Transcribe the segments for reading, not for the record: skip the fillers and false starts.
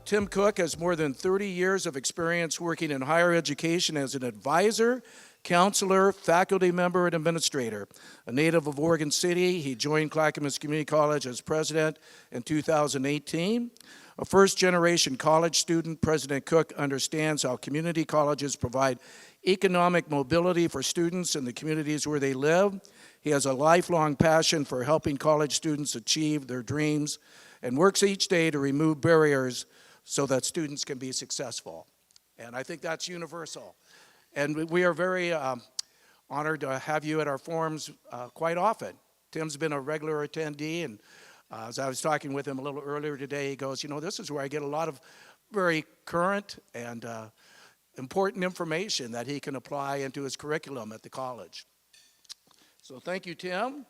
Tim Cook has more than 30 years of experience working in higher education as an advisor, counselor, faculty member, and administrator. A native of Oregon City, he joined Clackamas Community College as president in 2018. A first-generation college student, President Cook understands how community colleges provide economic mobility for students in the communities where they live. He has a lifelong passion for helping college students achieve their dreams and works each day to remove barriers so that students can be successful. And I think that's universal. And we are very honored to have you at our forums quite often. Tim's been a regular attendee, and as I was talking with him a little earlier today, he goes, you know, this is where I get a lot of very current and important information that he can apply into his curriculum at the college. So thank you, Tim.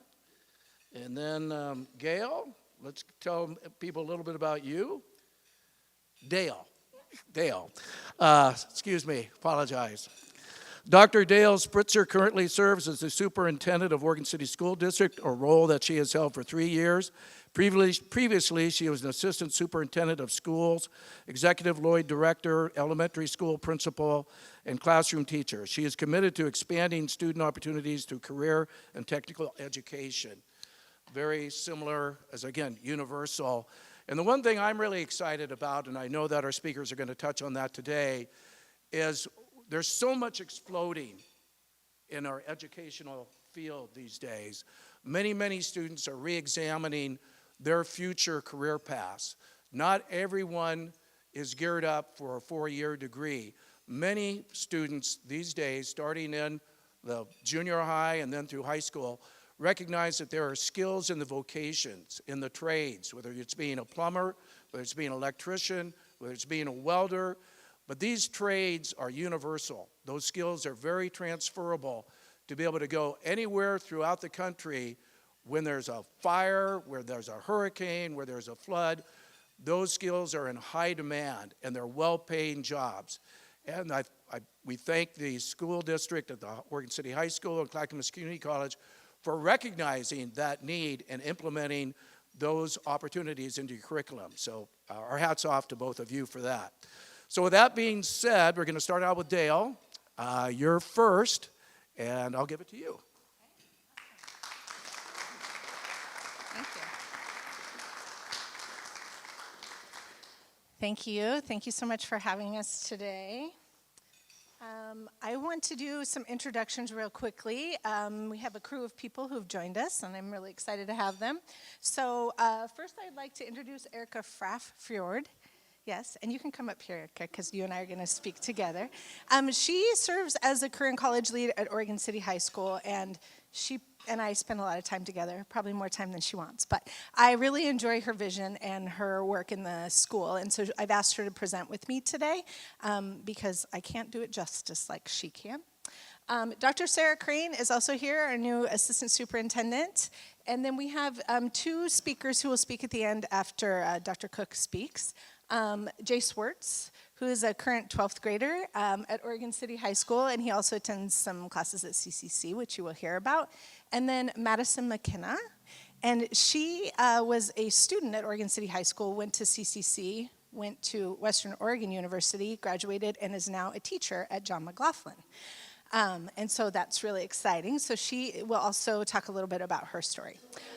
And then Gail, let's tell people a little bit about you. Dayle. Excuse me, apologize. Dr. Dayle Spitzer currently serves as the superintendent of Oregon City School District, a role that she has held for 3 years. Previously, she was an assistant superintendent of schools, executive Lloyd director, elementary school principal, and classroom teacher. She is committed to expanding student opportunities through career and technical education. Very similar, as again, universal. And the one thing I'm really excited about, and I know that our speakers are going to touch on that today, is there's so much exploding in our educational field these days. Many students are re-examining their future career paths. Not everyone is geared up for a 4-year degree. Many students these days, starting in the junior high and then through high school, recognize that there are skills in the vocations, in the trades, whether it's being a plumber, whether it's being an electrician, whether it's being a welder. But these trades are universal. Those skills are very transferable to be able to go anywhere throughout the country when there's a fire, where there's a hurricane, where there's a flood. Those skills are in high demand, and they're well-paying jobs. And we thank the school district at the Oregon City High School and Clackamas Community College for recognizing that need and implementing those opportunities into your curriculum. So our hats off to both of you for that. So with that being said, we're going to start out with Dayle. You're first, and I'll give it to you. Thank you. Thank you so much for having us today. I want to do some introductions real quickly. We have a crew of people who've joined us, and I'm really excited to have them. So first I'd like to introduce Erica Fraff-Fjord. Yes, and you can come up here, Erica, because you and I are going to speak together. She serves as a career and college lead at Oregon City High School, and she and I spend a lot of time together, probably more time than she wants. But I really enjoy her vision and her work in the school, and so I've asked her to present with me today because I can't do it justice like she can. Dr. Sarah Crane is also here, our new assistant superintendent. And then we have 2 speakers who will speak at the end after Dr. Cook speaks. Jay Swartz, who is a current 12th grader at Oregon City High School, and he also attends some classes at CCC, which you will hear about. And then Madison McKenna, and she was a student at Oregon City High School, went to CCC, went to Western Oregon University, graduated, and is now a teacher at John McLaughlin. And so that's really exciting. So she will also talk a little bit about her story.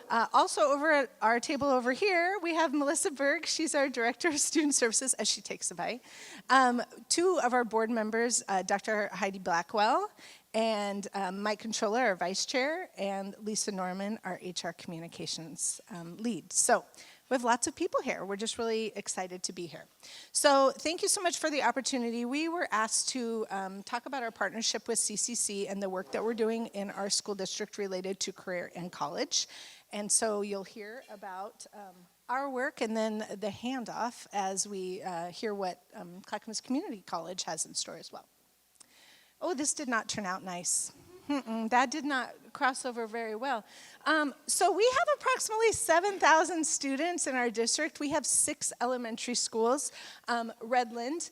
Also over at our table over here, we have Melissa Berg. She's our Director of Student Services as she takes a bite. 2 of our board members, Dr. Heidi Blackwell and Mike Controller, our Vice Chair, and Lisa Norman, our HR Communications lead. So we have lots of people here. We're just really excited to be here. So thank you so much for the opportunity. We were asked to talk about our partnership with CCC and the work that we're doing in our school district related to career and college. And so you'll hear about our work and then the handoff as we hear what Clackamas Community College has in store as well. Oh, this did not turn out nice. That did not cross over very well. So we have approximately 7,000 students in our district. We have 6 elementary schools, Redland,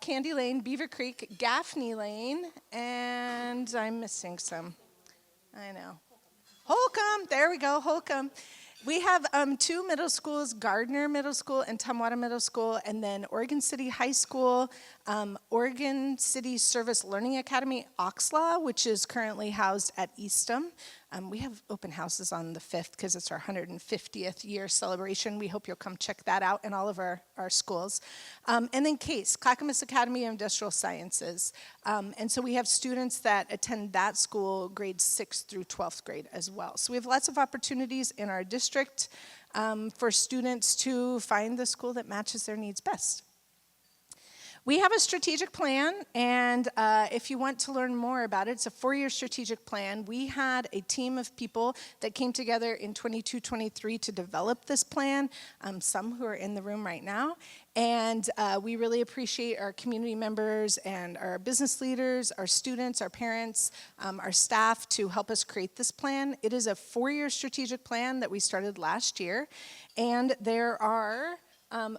Candy Lane, Beaver Creek, Gaffney Lane, and I'm missing some. I know. Holcomb, there we go, Holcomb. We have two middle schools, Gardner Middle School and Tumwater Middle School, and then Oregon City High School, Oregon City Service Learning Academy, Oxlaw, which is currently housed at Eastham. We have open houses on the 5th because it's our 150th year celebration. We hope you'll come check that out in all of our schools. And then CASE, Clackamas Academy of Industrial Sciences. And so we have students that attend that school grades 6th through 12th grade as well. So we have lots of opportunities in our district for students to find the school that matches their needs best. We have a strategic plan, and if you want to learn more about it, it's a 4-year strategic plan. We had a team of people that came together in 22-23 to develop this plan, some who are in the room right now. And we really appreciate our community members and our business leaders, our students, our parents, our staff to help us create this plan. It is a 4-year strategic plan that we started last year, and there are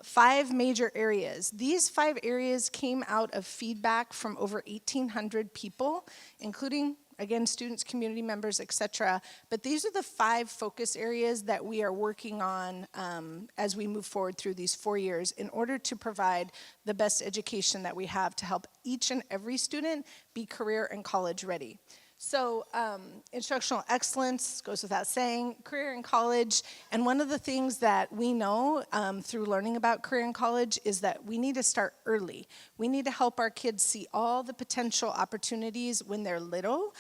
5 major areas. These 5 areas came out of feedback from over 1,800 people, including, again, students, community members, etc. But these are the 5 focus areas that we are working on as we move forward through these 4 years in order to provide the best education that we have to help each and every student be career and college ready. So instructional excellence goes without saying, career in college, and one of the things that we know through learning about career in college is that we need to start early. We need to help our kids see all the potential opportunities when they're little,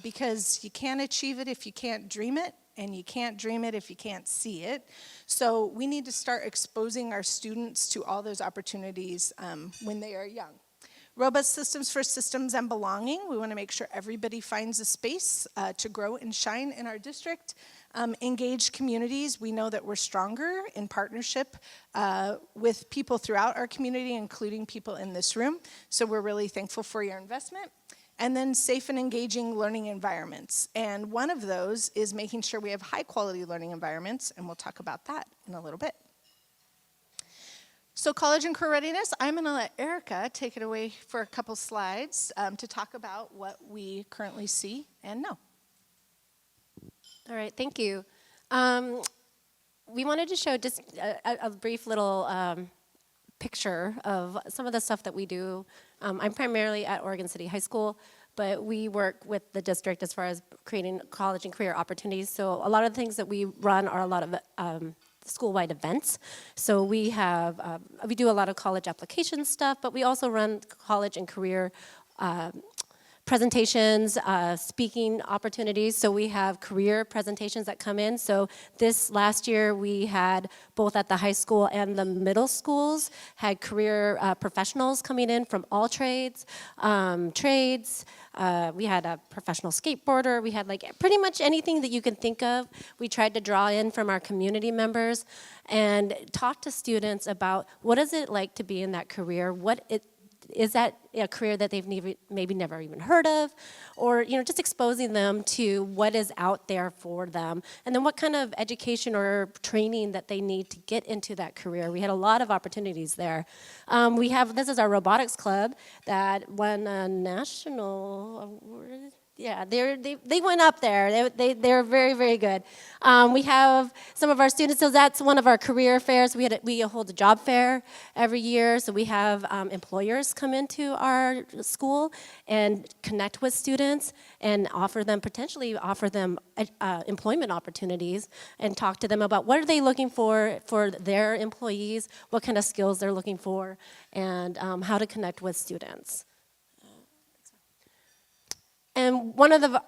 because you can't achieve it if you can't dream it, and you can't dream it if you can't see it. So we need to start exposing our students to all those opportunities when they are young. Robust systems for systems and belonging. We want to make sure everybody finds a space to grow and shine in our district. Engaged communities. We know that we're stronger in partnership with people throughout our community, including people in this room. So we're really thankful for your investment. And then safe and engaging learning environments. And one of those is making sure we have high quality learning environments, and we'll talk about that in a little bit. So college and career readiness, I'm going to let Erica take it away for a couple slides to talk about what we currently see and know. All right, thank you. We wanted to show just a brief little picture of some of the stuff that we do. I'm primarily at Oregon City High School, but we work with the district as far as creating college and career opportunities. So a lot of the things that we run are a lot of school-wide events. So we do a lot of college application stuff, but we also run college and career presentations, speaking opportunities. So we have career presentations that come in. So this last year we had both at the high school and the middle schools had career professionals coming in from all trades. We had a professional skateboarder. We had like pretty much anything that you can think of. We tried to draw in from our community members and talk to students about what is it like to be in that career, is that a career that they've maybe never even heard of, or just exposing them to what is out there for them, and then what kind of education or training that they need to get into that career. We had a lot of opportunities there. This is our robotics club that won a national award. Yeah, they went up there. They're very, very good. We have some of our students, so that's one of our career fairs. We hold a job fair every year, so we have employers come into our school and connect with students and potentially offer them employment opportunities and talk to them about what are they looking for their employees, what kind of skills they're looking for, and how to connect with students. And one of the,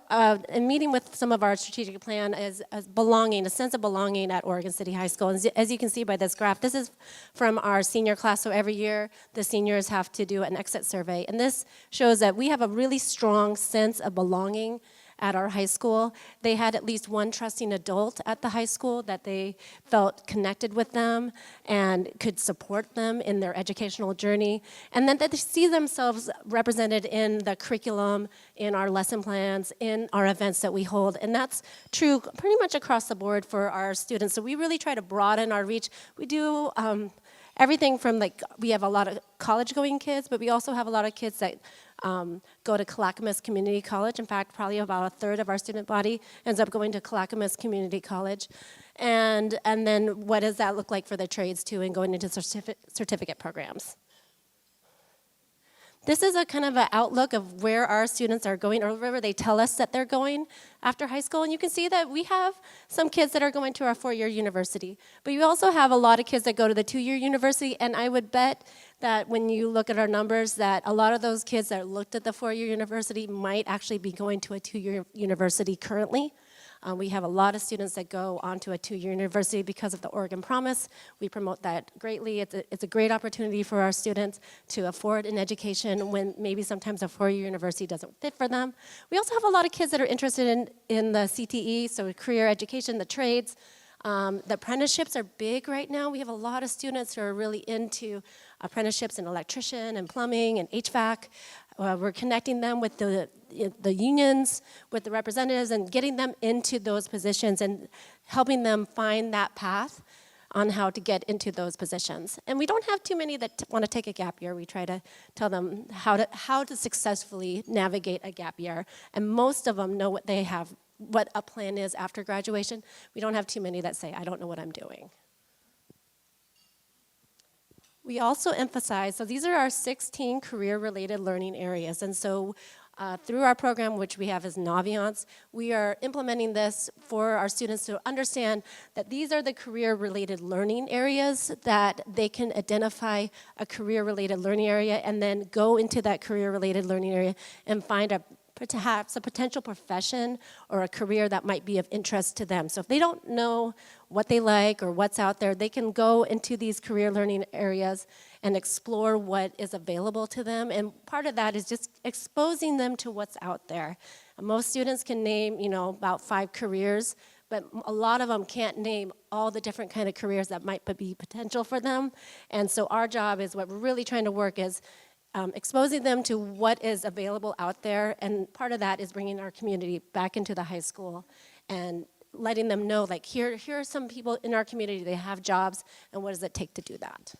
in meeting with some of our strategic plan is belonging, a sense of belonging at Oregon City High School. And as you can see by this graph, this is from our senior class. So every year, the seniors have to do an exit survey. And this shows that we have a really strong sense of belonging at our high school. They had at least one trusting adult at the high school that they felt connected with them and could support them in their educational journey, and then that they see themselves represented in the curriculum, in our lesson plans, in our events that we hold. And that's true pretty much across the board for our students. So we really try to broaden our reach. We do everything from like, we have a lot of college-going kids, but we also have a lot of kids that go to Clackamas Community College. In fact, probably about a third of our student body ends up going to Clackamas Community College. And then what does that look like for the trades too, and going into certificate programs? This is a kind of an outlook of where our students are going, or wherever they tell us that they're going after high school. And you can see that we have some kids that are going to our 4-year university. But you also have a lot of kids that go to the 2-year university, and I would bet that when you look at our numbers, that a lot of those kids that looked at the 4-year university might actually be going to a 2-year university currently. We have a lot of students that go on to a 2-year university because of the Oregon Promise. We promote that greatly. It's a great opportunity for our students to afford an education when maybe sometimes a 4-year university doesn't fit for them. We also have a lot of kids that are interested in the CTE, so career education, the trades. The apprenticeships are big right now. We have a lot of students who are really into apprenticeships in electrician and plumbing and HVAC. We're connecting them with the unions, with the representatives, and getting them into those positions and helping them find that path on how to get into those positions. And we don't have too many that want to take a gap year. We try to tell them how to successfully navigate a gap year. And most of them know what a plan is after graduation. We don't have too many that say, I don't know what I'm doing. We also emphasize, so these are our 16 career-related learning areas, and so through our program, which we have as Naviance, we are implementing this for our students to understand that these are the career-related learning areas, that they can identify a career-related learning area and then go into that career-related learning area and find perhaps a potential profession or a career that might be of interest to them. So if they don't know what they like or what's out there, they can go into these career learning areas and explore what is available to them. And part of that is just exposing them to what's out there. Most students can name, about 5 careers, but a lot of them can't name all the different kind of careers that might be potential for them. And so our job is, what we're really trying to work is exposing them to what is available out there, and part of that is bringing our community back into the high school and letting them know, like, here are some people in our community, they have jobs, and what does it take to do that?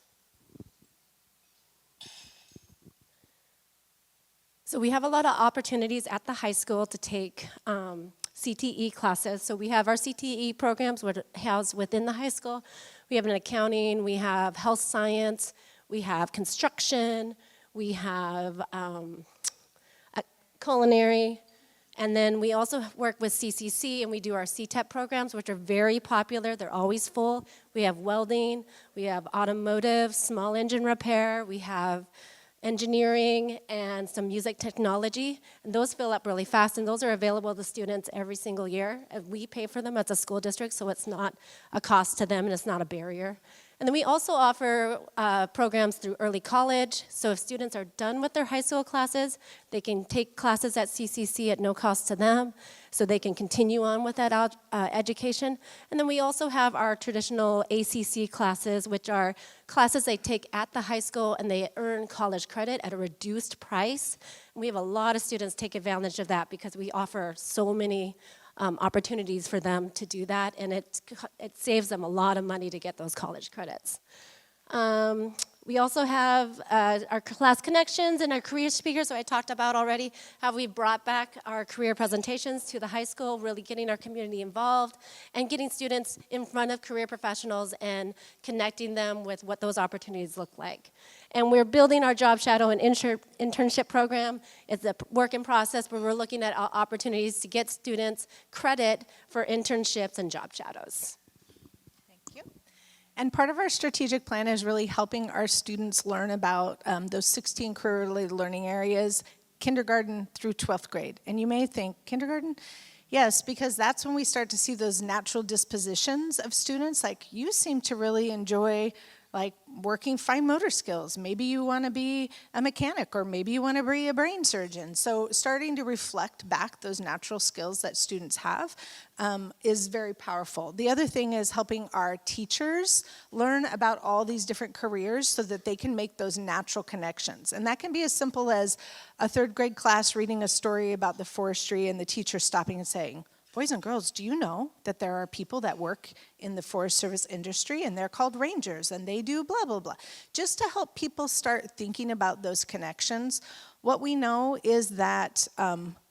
So we have a lot of opportunities at the high school to take CTE classes. So we have our CTE programs housed within the high school. We have an accounting, we have health science, we have construction, we have culinary, and then we also work with CCC, and we do our CTEP programs, which are very popular. They're always full. We have welding, we have automotive, small engine repair, we have engineering, and some music technology, and those fill up really fast, and those are available to students every single year. We pay for them as a school district, so it's not a cost to them, and it's not a barrier. And then we also offer programs through early college. So if students are done with their high school classes, they can take classes at CCC at no cost to them, so they can continue on with that education. And then we also have our traditional ACC classes, which are classes they take at the high school, and they earn college credit at a reduced price. And we have a lot of students take advantage of that because we offer so many opportunities for them to do that, and it saves them a lot of money to get those college credits. We also have our class connections and our career speakers, so I talked about already how we brought back our career presentations to the high school, really getting our community involved and getting students in front of career professionals and connecting them with what those opportunities look like. And we're building our job shadow and internship program. It's a work in process, but we're looking at opportunities to get students credit for internships and job shadows. And part of our strategic plan is really helping our students learn about those 16 career-related learning areas, kindergarten through 12th grade. And you may think, kindergarten? Yes, because that's when we start to see those natural dispositions of students. Like, you seem to really enjoy working fine motor skills. Maybe you want to be a mechanic, or maybe you want to be a brain surgeon. So starting to reflect back those natural skills that students have is very powerful. The other thing is helping our teachers learn about all these different careers so that they can make those natural connections. And that can be as simple as a 3rd grade class reading a story about the forestry and the teacher stopping and saying, boys and girls, do you know that there are people that work in the Forest Service industry and they're called rangers and they do blah, blah, blah. Just to help people start thinking about those connections. What we know is that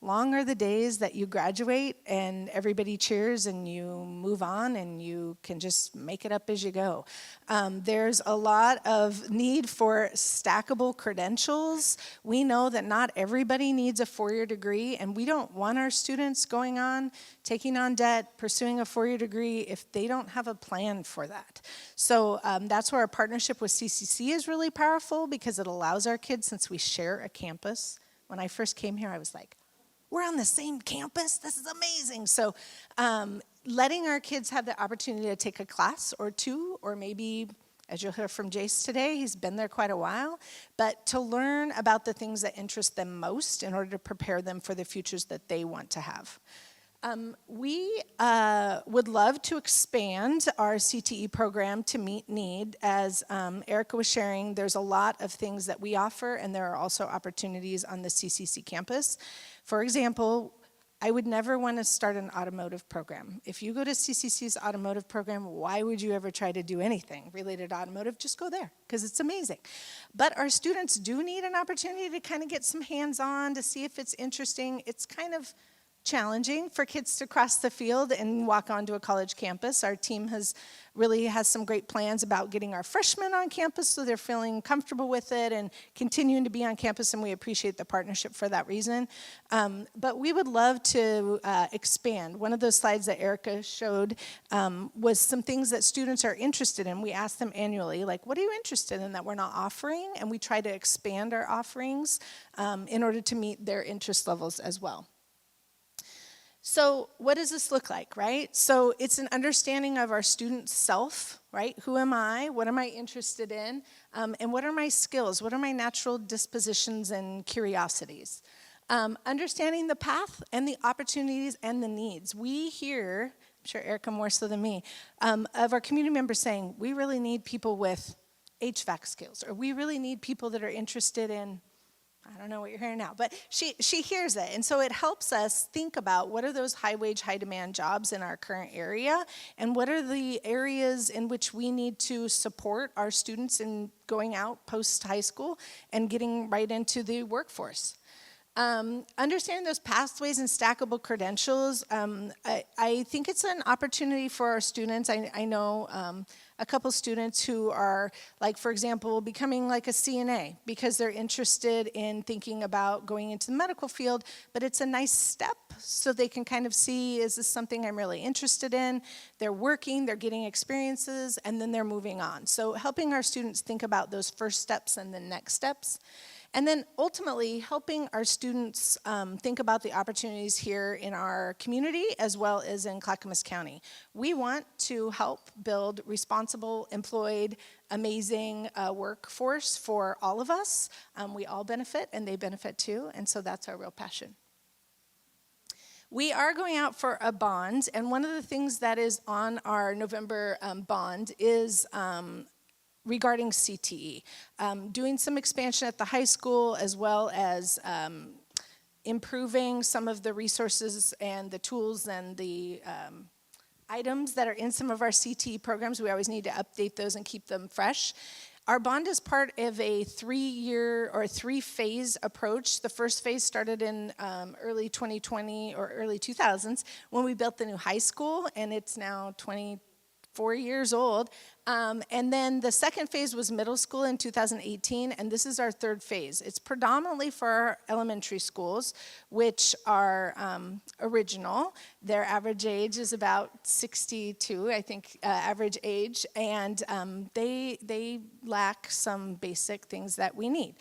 long are the days that you graduate and everybody cheers and you move on and you can just make it up as you go. There's a lot of need for stackable credentials. We know that not everybody needs a four-year degree, and we don't want our students going on, taking on debt, pursuing a four-year degree if they don't have a plan for that. So that's where our partnership with CCC is really powerful, because it allows our kids, since we share a campus. When I first came here, I was like, we're on the same campus? This is amazing. So letting our kids have the opportunity to take a class or two, or maybe, as you'll hear from Jace today, he's been there quite a while, but to learn about the things that interest them most in order to prepare them for the futures that they want to have. We would love to expand our CTE program to meet need. As Erica was sharing, there's a lot of things that we offer, and there are also opportunities on the CCC campus. For example, I would never want to start an automotive program. If you go to CCC's automotive program, why would you ever try to do anything related to automotive? Just go there, because it's amazing. But our students do need an opportunity to kind of get some hands-on, to see if it's interesting. It's kind of challenging for kids to cross the field and walk onto a college campus. Our team has some great plans about getting our freshmen on campus so they're feeling comfortable with it and continuing to be on campus, and we appreciate the partnership for that reason. But we would love to expand. One of those slides that Erica showed was some things that students are interested in. We ask them annually, like, what are you interested in that we're not offering? And we try to expand our offerings in order to meet their interest levels as well. So what does this look like, right? So it's an understanding of our student self, right? Who am I? What am I interested in? And what are my skills? What are my natural dispositions and curiosities? Understanding the path and the opportunities and the needs. We hear, I'm sure Erica more so than me, of our community members saying, we really need people with HVAC skills, or we really need people that are interested in, I don't know what you're hearing now, but she hears it. And so it helps us think about what are those high-wage, high-demand jobs in our current area, and what are the areas in which we need to support our students in going out post-high school and getting right into the workforce. Understanding those pathways and stackable credentials, I think it's an opportunity for our students. I know a couple students who are, like, for example, becoming like a CNA because they're interested in thinking about going into the medical field, but it's a nice step so they can kind of see, is this something I'm really interested in? They're working, they're getting experiences, and then they're moving on. So helping our students think about those first steps and the next steps. And then ultimately helping our students think about the opportunities here in our community as well as in Clackamas County. We want to help build responsible, employed, amazing workforce for all of us. We all benefit and they benefit too, and so that's our real passion. We are going out for a bond, and one of the things that is on our November bond is regarding CTE, doing some expansion at the high school as well as improving some of the resources and the tools and the items that are in some of our CTE programs. We always need to update those and keep them fresh. Our bond is part of a 3-year or 3-phase approach. The first phase started in early 2020 or early 2000s when we built the new high school, and it's now 24 years old. And then the second phase was middle school in 2018, and this is our third phase. It's predominantly for our elementary schools, which are original. Their average age is about 62, I think, average age, and they lack some basic things that we need.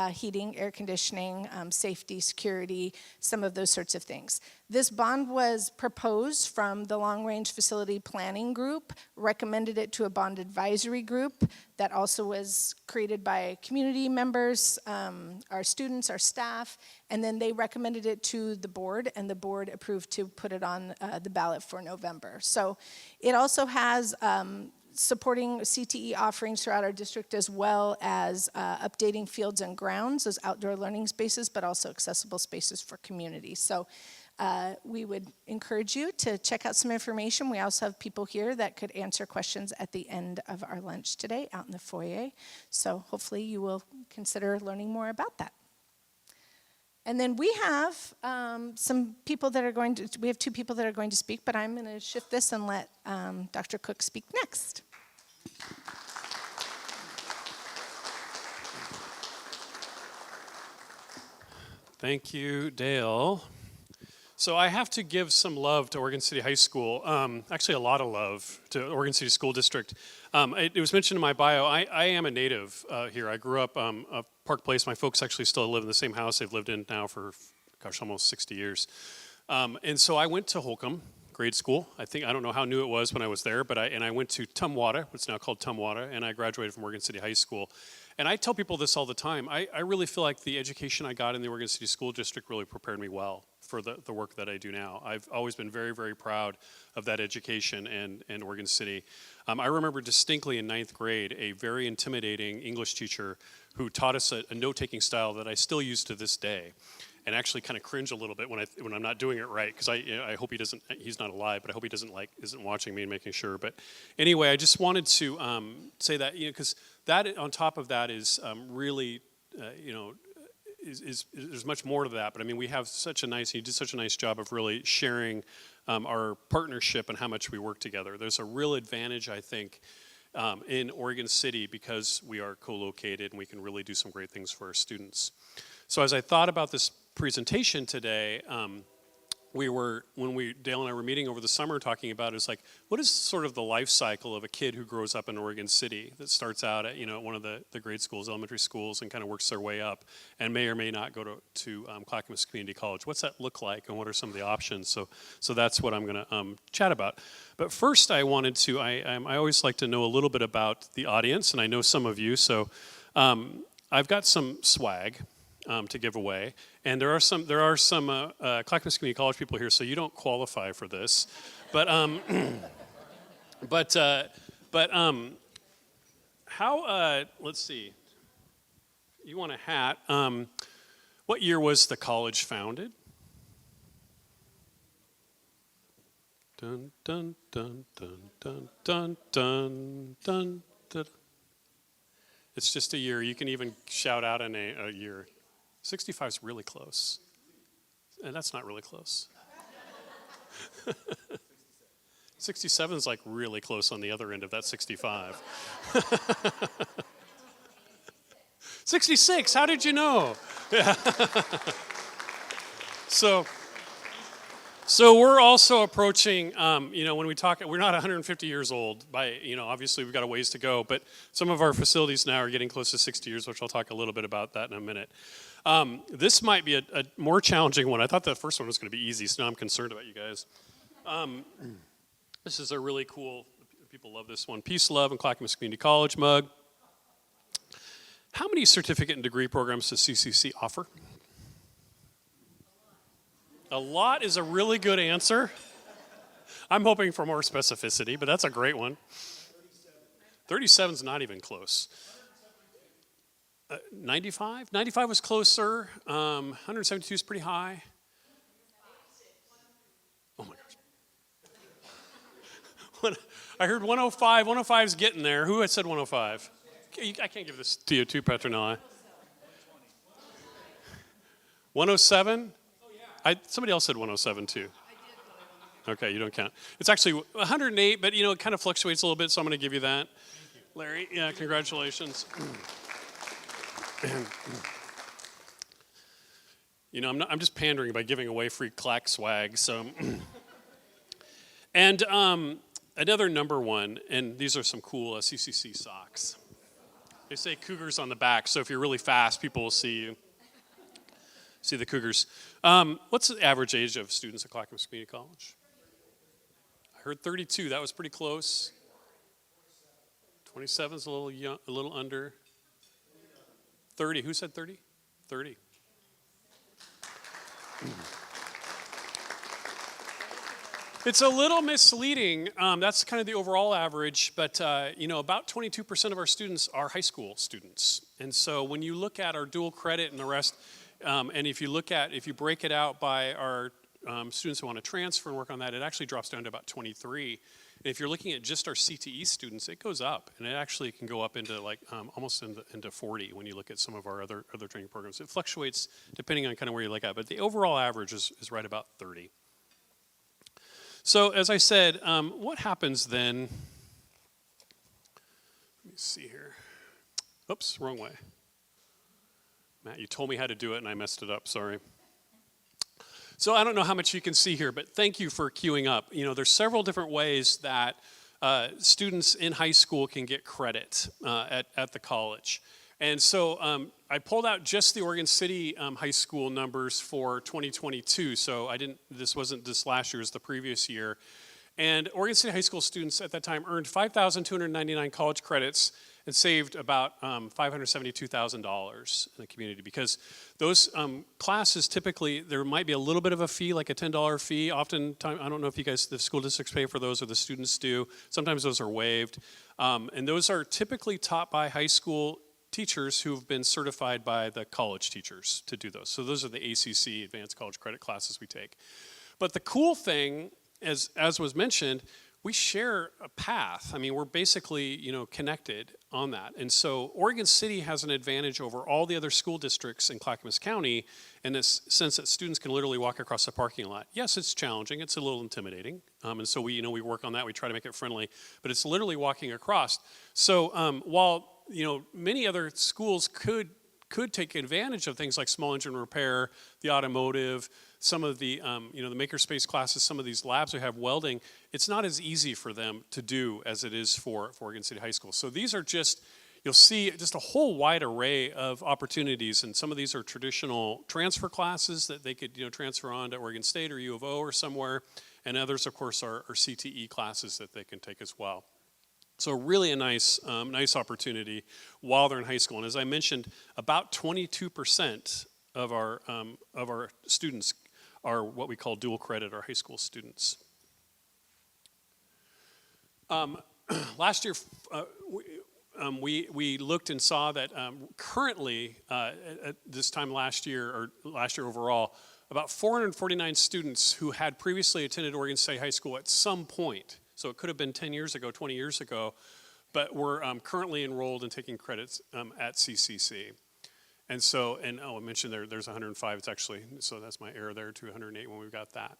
Heating, air conditioning, safety, security, some of those sorts of things. This bond was proposed from the Long Range Facility Planning Group, recommended it to a bond advisory group that also was created by community members, our students, our staff, and then they recommended it to the board, and the board approved to put it on the ballot for November. So it also has supporting CTE offerings throughout our district, as well as updating fields and grounds, those outdoor learning spaces, but also accessible spaces for community. So we would encourage you to check out some information. We also have people here that could answer questions at the end of our lunch today out in the foyer. So hopefully you will consider learning more about that. And then we have some people that are going to, we have 2 people that are going to speak, but I'm going to shift this and let Dr. Cook speak next. Thank you, Dayle. So I have to give some love to Oregon City High School, actually a lot of love to Oregon City School District. It was mentioned in my bio, I am a native here. I grew up Park Place. My folks actually still live in the same house they've lived in now for, gosh, almost 60 years. And so I went to Holcomb grade school. I don't know how new it was when I was there, but I went to Tumwater, what's now called Tumwater, and I graduated from Oregon City High School. And I tell people this all the time. I really feel like the education I got in the Oregon City School District really prepared me well for the work that I do now. I've always been very, very proud of that education and Oregon City. I remember distinctly in 9th grade a very intimidating English teacher who taught us a note-taking style that I still use to this day, and actually kind of cringe a little bit when I'm not doing it right, because I hope he's not alive, but I hope he isn't watching me and making sure. But anyway, I just wanted to say that, because that on top of that is really, there's much more to that. But I mean, we have you did such a nice job of really sharing our partnership and how much we work together. There's a real advantage, I think, in Oregon City because we are co-located and we can really do some great things for our students. So as I thought about this presentation today, Dayle and I were meeting over the summer talking about is like, what is sort of the life cycle of a kid who grows up in Oregon City that starts out at one of the grade schools, elementary schools, and kind of works their way up and may or may not go to Clackamas Community College. What's that look like, and what are some of the options? So that's what I'm going to chat about. But first I wanted to, I always like to know a little bit about the audience, and I know some of you, so I've got some swag to give away, and there are some Clackamas Community College people here, so you don't qualify for this, but how let's see, you want a hat? What year was the college founded? Dun dun dun dun dun dun dun dun dun. It's just a year. You can even shout out a year. 65 is really close. And that's not really close. 67 is like really close on the other end of that 65. 66, how did you know? Yeah. So we're also approaching, when we talk, we're not 150 years old by, obviously we've got a ways to go, but some of our facilities now are getting close to 60 years, which I'll talk a little bit about that in a minute. This might be a more challenging one. I thought the first one was going to be easy, so now I'm concerned about you guys. This is a really cool, people love this one, Peace, Love, and Clackamas Community College mug. How many certificate and degree programs does CCC offer? A lot is a really good answer. I'm hoping for more specificity, but that's a great one. 37 is not even close. 95? 95 was closer. 172 is pretty high. Oh my gosh. I heard 105. 105 is getting there. Who had said 105? I can't give this to you too, Petronella. 107? Somebody else said 107 too. Okay, you don't count. It's actually 108, but it kind of fluctuates a little bit, so I'm going to give you that. Larry, yeah, congratulations. I'm just pandering by giving away free Clack swag. So, and another number one, and these are some cool CCC socks. They say Cougars on the back, so if you're really fast, people will see you. See the Cougars. What's the average age of students at Clackamas Community College? I heard 32. That was pretty close. 27 is a little young, a little under. 30. Who said 30? 30. It's a little misleading. That's kind of the overall average, but about 22% of our students are high school students. And so when you look at our dual credit and the rest, and if you break it out by our students who want to transfer and work on that, it actually drops down to about 23. And if you're looking at just our CTE students, it goes up, and it actually can go up into like almost into 40 when you look at some of our other training programs. It fluctuates depending on kind of where you look at, but the overall average is right about 30. So as I said, what happens then? Let me see here. Oops, wrong way. Matt, you told me how to do it and I messed it up, sorry. So I don't know how much you can see here, but thank you for queuing up. You know, there's several different ways that students in high school can get credit at the college. And so I pulled out just the Oregon City high school numbers for 2022. So this wasn't this last year, it was the previous year. And Oregon City high school students at that time earned 5,299 college credits and saved about $572,000 in the community, because those classes typically, there might be a little bit of a fee, like a $10 fee. Oftentimes, I don't know if you guys, the school districts pay for those or the students do. Sometimes those are waived. And those are typically taught by high school teachers who've been certified by the college teachers to do those. So those are the ACC, Advanced College Credit classes we take. But the cool thing, as was mentioned, we share a path. I mean, we're basically, connected on that. And so Oregon City has an advantage over all the other school districts in Clackamas County in this sense that students can literally walk across the parking lot. Yes, it's challenging. It's a little intimidating. And so we work on that. We try to make it friendly. But it's literally walking across. So while, many other schools could take advantage of things like small engine repair, the automotive, some of the, the makerspace classes, some of these labs we have, welding, it's not as easy for them to do as it is for Oregon City High School. So these are just, you'll see just a whole wide array of opportunities, and some of these are traditional transfer classes that they could, transfer on to Oregon State or U of O or somewhere, and others, of course, are CTE classes that they can take as well. So really a nice opportunity while they're in high school. And as I mentioned, about 22% of our students are what we call dual credit, our high school students. Last year, we looked and saw that currently, at this time last year, or last year overall, about 449 students who had previously attended Oregon State High School at some point, so it could have been 10 years ago, 20 years ago, but were currently enrolled and taking credits at CCC. And so, I mentioned there's 105, it's actually, so that's my error there, to 108 when we've got that.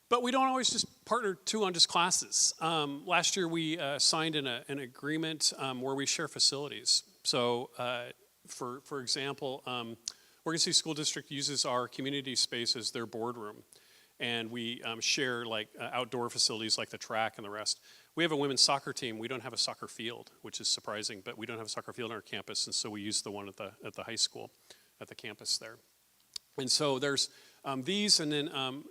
But we don't always just partner too on just classes. Last year we signed an agreement where we share facilities. So for example, Oregon City School District uses our community space as their boardroom. And we share like outdoor facilities like the track and the rest. We have a women's soccer team. We don't have a soccer field, which is surprising, but we don't have a soccer field on our campus, and so we use the one at the high school, at the campus there. And so there's these, and then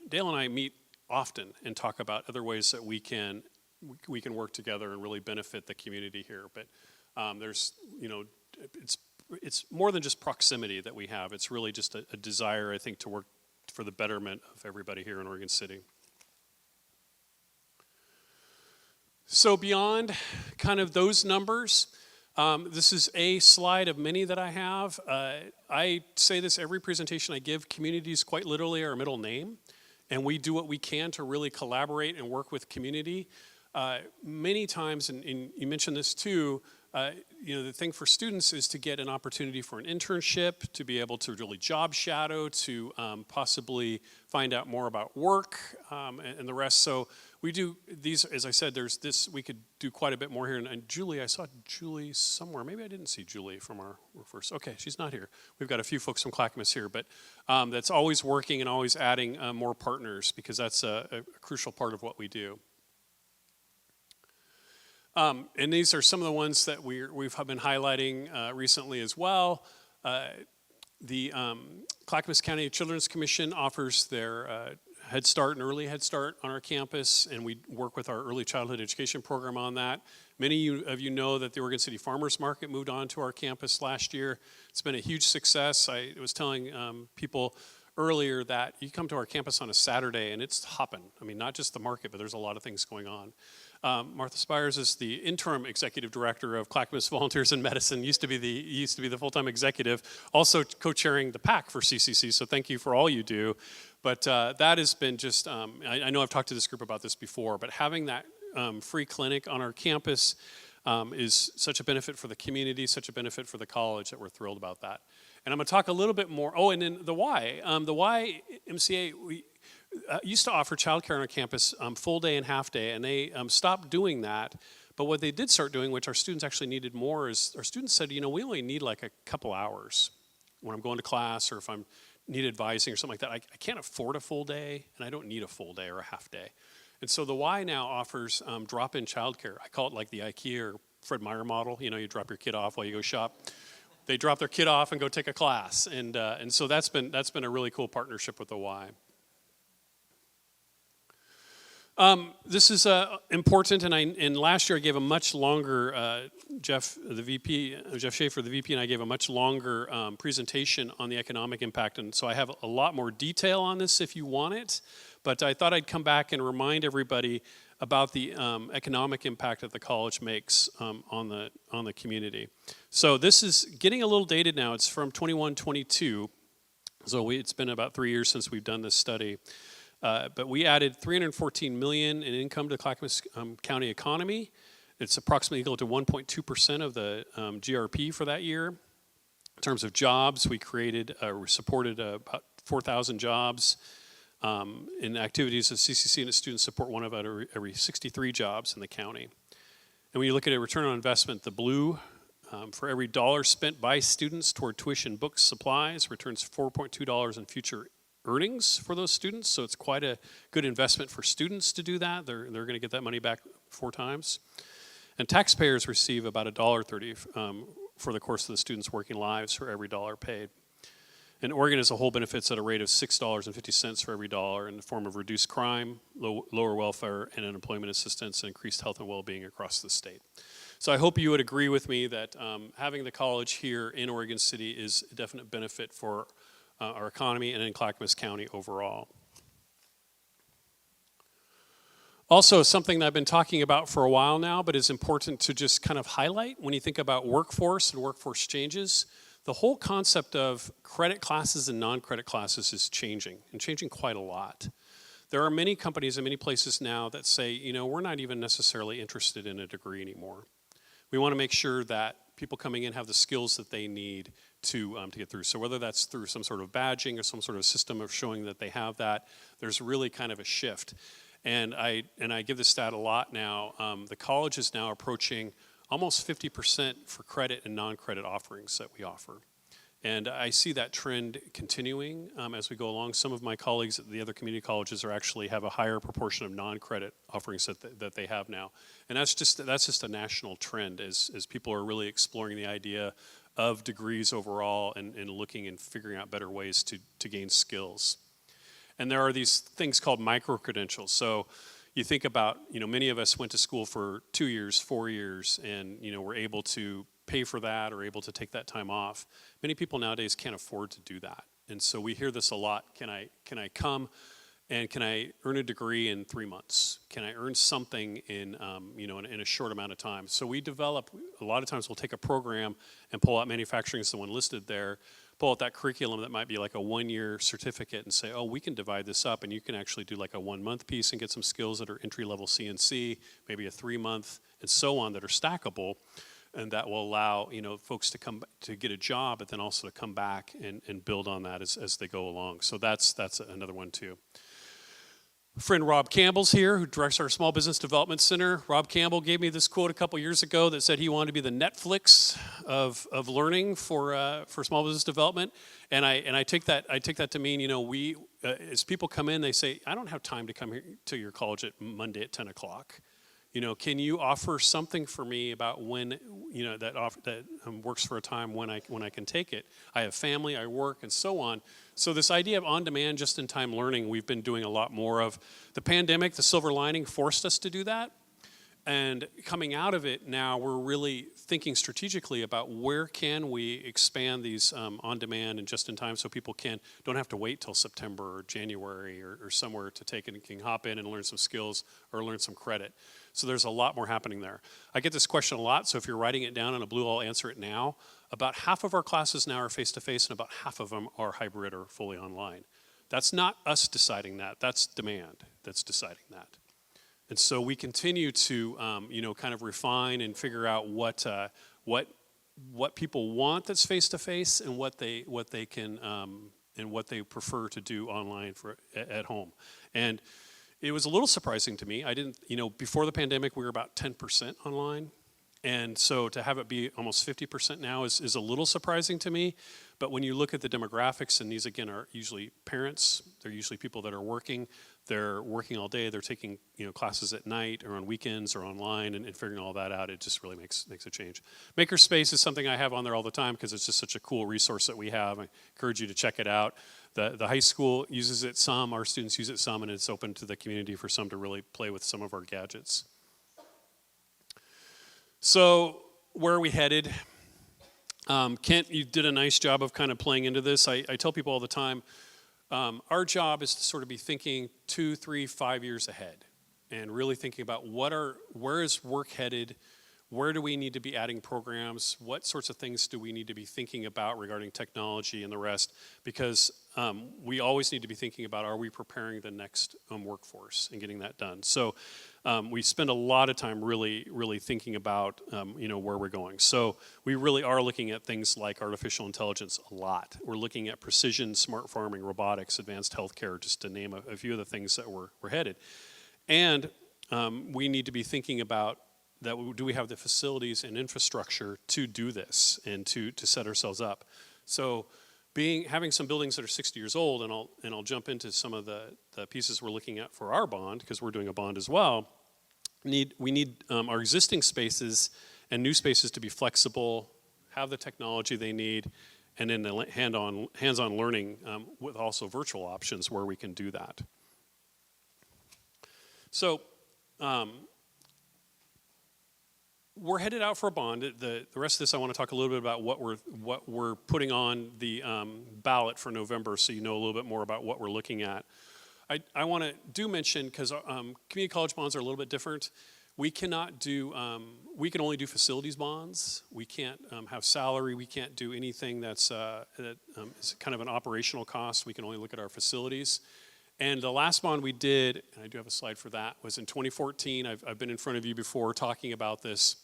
Dayle and I meet often and talk about other ways that we can work together and really benefit the community here. But there's, it's more than just proximity that we have. It's really just a desire, I think, to work for the betterment of everybody here in Oregon City. So beyond kind of those numbers, this is a slide of many that I have. I say this every presentation I give. Communities quite literally are our middle name, and we do what we can to really collaborate and work with community. Many times, and you mentioned this too, the thing for students is to get an opportunity for an internship, to be able to really job shadow, to possibly find out more about work and the rest. So we do these, as I said, there's this, we could do quite a bit more here. And Julie, I saw Julie somewhere. Maybe I didn't see Julie from our first. Okay, she's not here. We've got a few folks from Clackamas here, but that's always working and always adding more partners, because that's a crucial part of what we do. And these are some of the ones that we've been highlighting recently as well. The Clackamas County Children's Commission offers their Head Start and Early Head Start on our campus, and we work with our early childhood education program on that. Many of you know that the Oregon City Farmers Market moved on to our campus last year. It's been a huge success. I was telling people earlier that you come to our campus on a Saturday and it's hopping. I mean, not just the market, but there's a lot of things going on. Martha Spires is the interim executive director of Clackamas Volunteers in Medicine. Used to be the full-time executive, also co-chairing the PAC for CCC. So thank you for all you do. But that has been just. I know I've talked to this group about this before, but having that free clinic on our campus is such a benefit for the community, such a benefit for the college that we're thrilled about that. And I'm going to talk a little bit more. Oh, and then the Y. The Y MCA, we used to offer childcare on our campus full day and half day, and they stopped doing that. But what they did start doing, which our students actually needed more, is our students said, we only need like a couple hours when I'm going to class or if I'm need advising or something like that. I can't afford a full day, and I don't need a full day or a half day. And so the Y now offers drop-in childcare. I call it like the IKEA or Fred Meyer model. You drop your kid off while you go shop. They drop their kid off and go take a class, and so that's been a really cool partnership with the Y. This is important, and last year I gave a much longer, Jeff Schaefer, the VP, and I gave a much longer presentation on the economic impact, and so I have a lot more detail on this if you want it, but I thought I'd come back and remind everybody about the economic impact that the college makes on the community. So this is getting a little dated now. It's from 21-22, so it's been about 3 years since we've done this study. But we added $314 million in income to the Clackamas County economy. It's approximately equal to 1.2% of the GRP for that year. In terms of jobs, we supported about 4,000 jobs in activities of CCC and its students support one of every 63 jobs in the county. And when you look at a return on investment, the blue, for every dollar spent by students toward tuition, books, supplies, returns $4.2 in future earnings for those students, so it's quite a good investment for students to do that. They're going to get that money back 4 times. And taxpayers receive about $1.30 for the course of the students' working lives for every dollar paid. And Oregon as a whole benefits at a rate of $6.50 for every dollar in the form of reduced crime, lower welfare and unemployment assistance, and increased health and well-being across the state. So I hope you would agree with me that having the college here in Oregon City is a definite benefit for our economy and in Clackamas County overall. Also, something that I've been talking about for a while now, but is important to just kind of highlight when you think about workforce and workforce changes, the whole concept of credit classes and non-credit classes is changing, and changing quite a lot. There are many companies and many places now that say, we're not even necessarily interested in a degree anymore. We want to make sure that people coming in have the skills that they need to get through. So whether that's through some sort of badging or some sort of system of showing that they have that, there's really kind of a shift. And I give this stat a lot now. The college is now approaching almost 50% for credit and non-credit offerings that we offer. And I see that trend continuing as we go along. Some of my colleagues at the other community colleges actually have a higher proportion of non-credit offerings that they have now. And that's just a national trend as people are really exploring the idea of degrees overall and looking and figuring out better ways to gain skills. And there are these things called micro-credentials. So you think about, many of us went to school for 2 years, 4 years, and, were able to pay for that or able to take that time off. Many people nowadays can't afford to do that. And so we hear this a lot. Can I come and can I earn a degree in 3 months? Can I earn something in a short amount of time? So we develop, a lot of times we'll take a program and pull out manufacturing is the one listed there, pull out that curriculum that might be like a 1-year certificate and say, we can divide this up and you can actually do like a 1-month piece and get some skills that are entry-level CNC, maybe a 3-month, and so on that are stackable. And that will allow folks to come to get a job, but then also to come back and build on that as they go along. So that's another one too. Friend Rob Campbell's here, who directs our Small Business Development Center. Rob Campbell gave me this quote a couple years ago that said he wanted to be the Netflix of learning for small business development, and I take that to mean we as people come in, they say, I don't have time to come here to your college at Monday at 10 o'clock. Can you offer something for me about when, that works for a time when I can take it? I have family, I work, and so on. So this idea of on-demand, just-in-time learning, we've been doing a lot more of. The pandemic, the silver lining, forced us to do that. And coming out of it now, we're really thinking strategically about where can we expand these on-demand and just-in-time so people don't have to wait till September or January or somewhere to take it and can hop in and learn some skills or learn some credit. So there's a lot more happening there. I get this question a lot, so if you're writing it down in a blue, I'll answer it now. About half of our classes now are face-to-face, and about half of them are hybrid or fully online. That's not us deciding that. That's demand that's deciding that. And so we continue to, kind of refine and figure out what people want that's face-to-face and what they can and what they prefer to do online at home. And it was a little surprising to me. I didn't, before the pandemic, we were about 10% online. And so to have it be almost 50% now is a little surprising to me. But when you look at the demographics, and these again are usually parents, they're usually people that are working. They're working all day, they're taking classes at night or on weekends or online and figuring all that out. It just really makes a change. Makerspace is something I have on there all the time because it's just such a cool resource that we have. I encourage you to check it out. The high school uses it some, our students use it some, and it's open to the community for some to really play with some of our gadgets. So where are we headed? Kent, you did a nice job of kind of playing into this. I tell people all the time, our job is to sort of be thinking 2, 3, 5 years ahead and really thinking about where is work headed, where do we need to be adding programs, what sorts of things do we need to be thinking about regarding technology and the rest, because we always need to be thinking about, are we preparing the next workforce and getting that done. So we spend a lot of time really, really thinking about where we're going. So we really are looking at things like artificial intelligence a lot. We're looking at precision, smart farming, robotics, advanced healthcare, just to name a few of the things that we're headed. And we need to be thinking about do we have the facilities and infrastructure to do this and to set ourselves up. So having some buildings that are 60 years old, and I'll jump into some of the pieces we're looking at for our bond, because we're doing a bond as well. We need our existing spaces and new spaces to be flexible, have the technology they need, and then the hands-on learning with also virtual options where we can do that. So we're headed out for a bond. The rest of this, I want to talk a little bit about what we're putting on the ballot for November, so you know a little bit more about what we're looking at. I want to mention, because community college bonds are a little bit different. We cannot do. We can only do facilities bonds. We can't have salary. We can't do anything that's is kind of an operational cost. We can only look at our facilities. And the last bond we did, and I do have a slide for that, was in 2014. I've been in front of you before talking about this.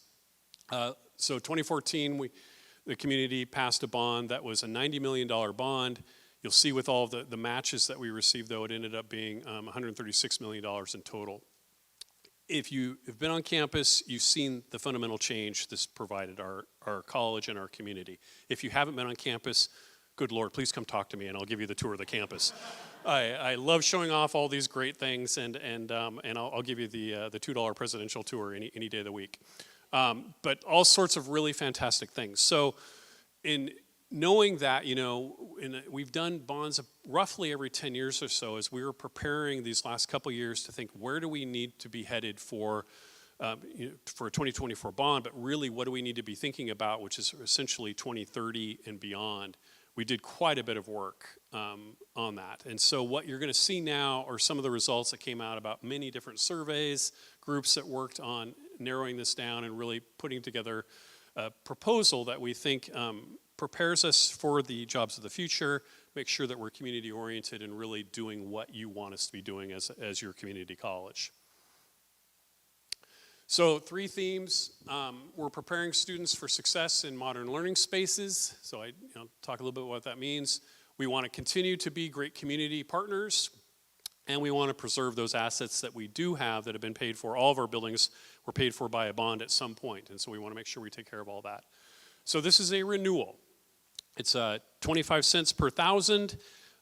So 2014, the community passed a bond that was a $90 million bond. You'll see with all the matches that we received, though, it ended up being $136 million in total. If you have been on campus, you've seen the fundamental change this provided our college and our community. If you haven't been on campus, good Lord, please come talk to me and I'll give you the tour of the campus. I love showing off all these great things, and I'll give you the $2 presidential tour any day of the week. But all sorts of really fantastic things. So in knowing that, we've done bonds roughly every 10 years or so as we were preparing these last couple years to think, where do we need to be headed for a 2024 bond, but really what do we need to be thinking about, which is essentially 2030 and beyond. We did quite a bit of work on that. And so what you're going to see now are some of the results that came out about many different surveys, groups that worked on narrowing this down and really putting together a proposal that we think prepares us for the jobs of the future, make sure that we're community oriented and really doing what you want us to be doing as your community college. So 3 themes. We're preparing students for success in modern learning spaces. So I talk a little bit about what that means. We want to continue to be great community partners, and we want to preserve those assets that we do have that have been paid for. All of our buildings were paid for by a bond at some point, and so we want to make sure we take care of all that. So this is a renewal. It's 25 cents per thousand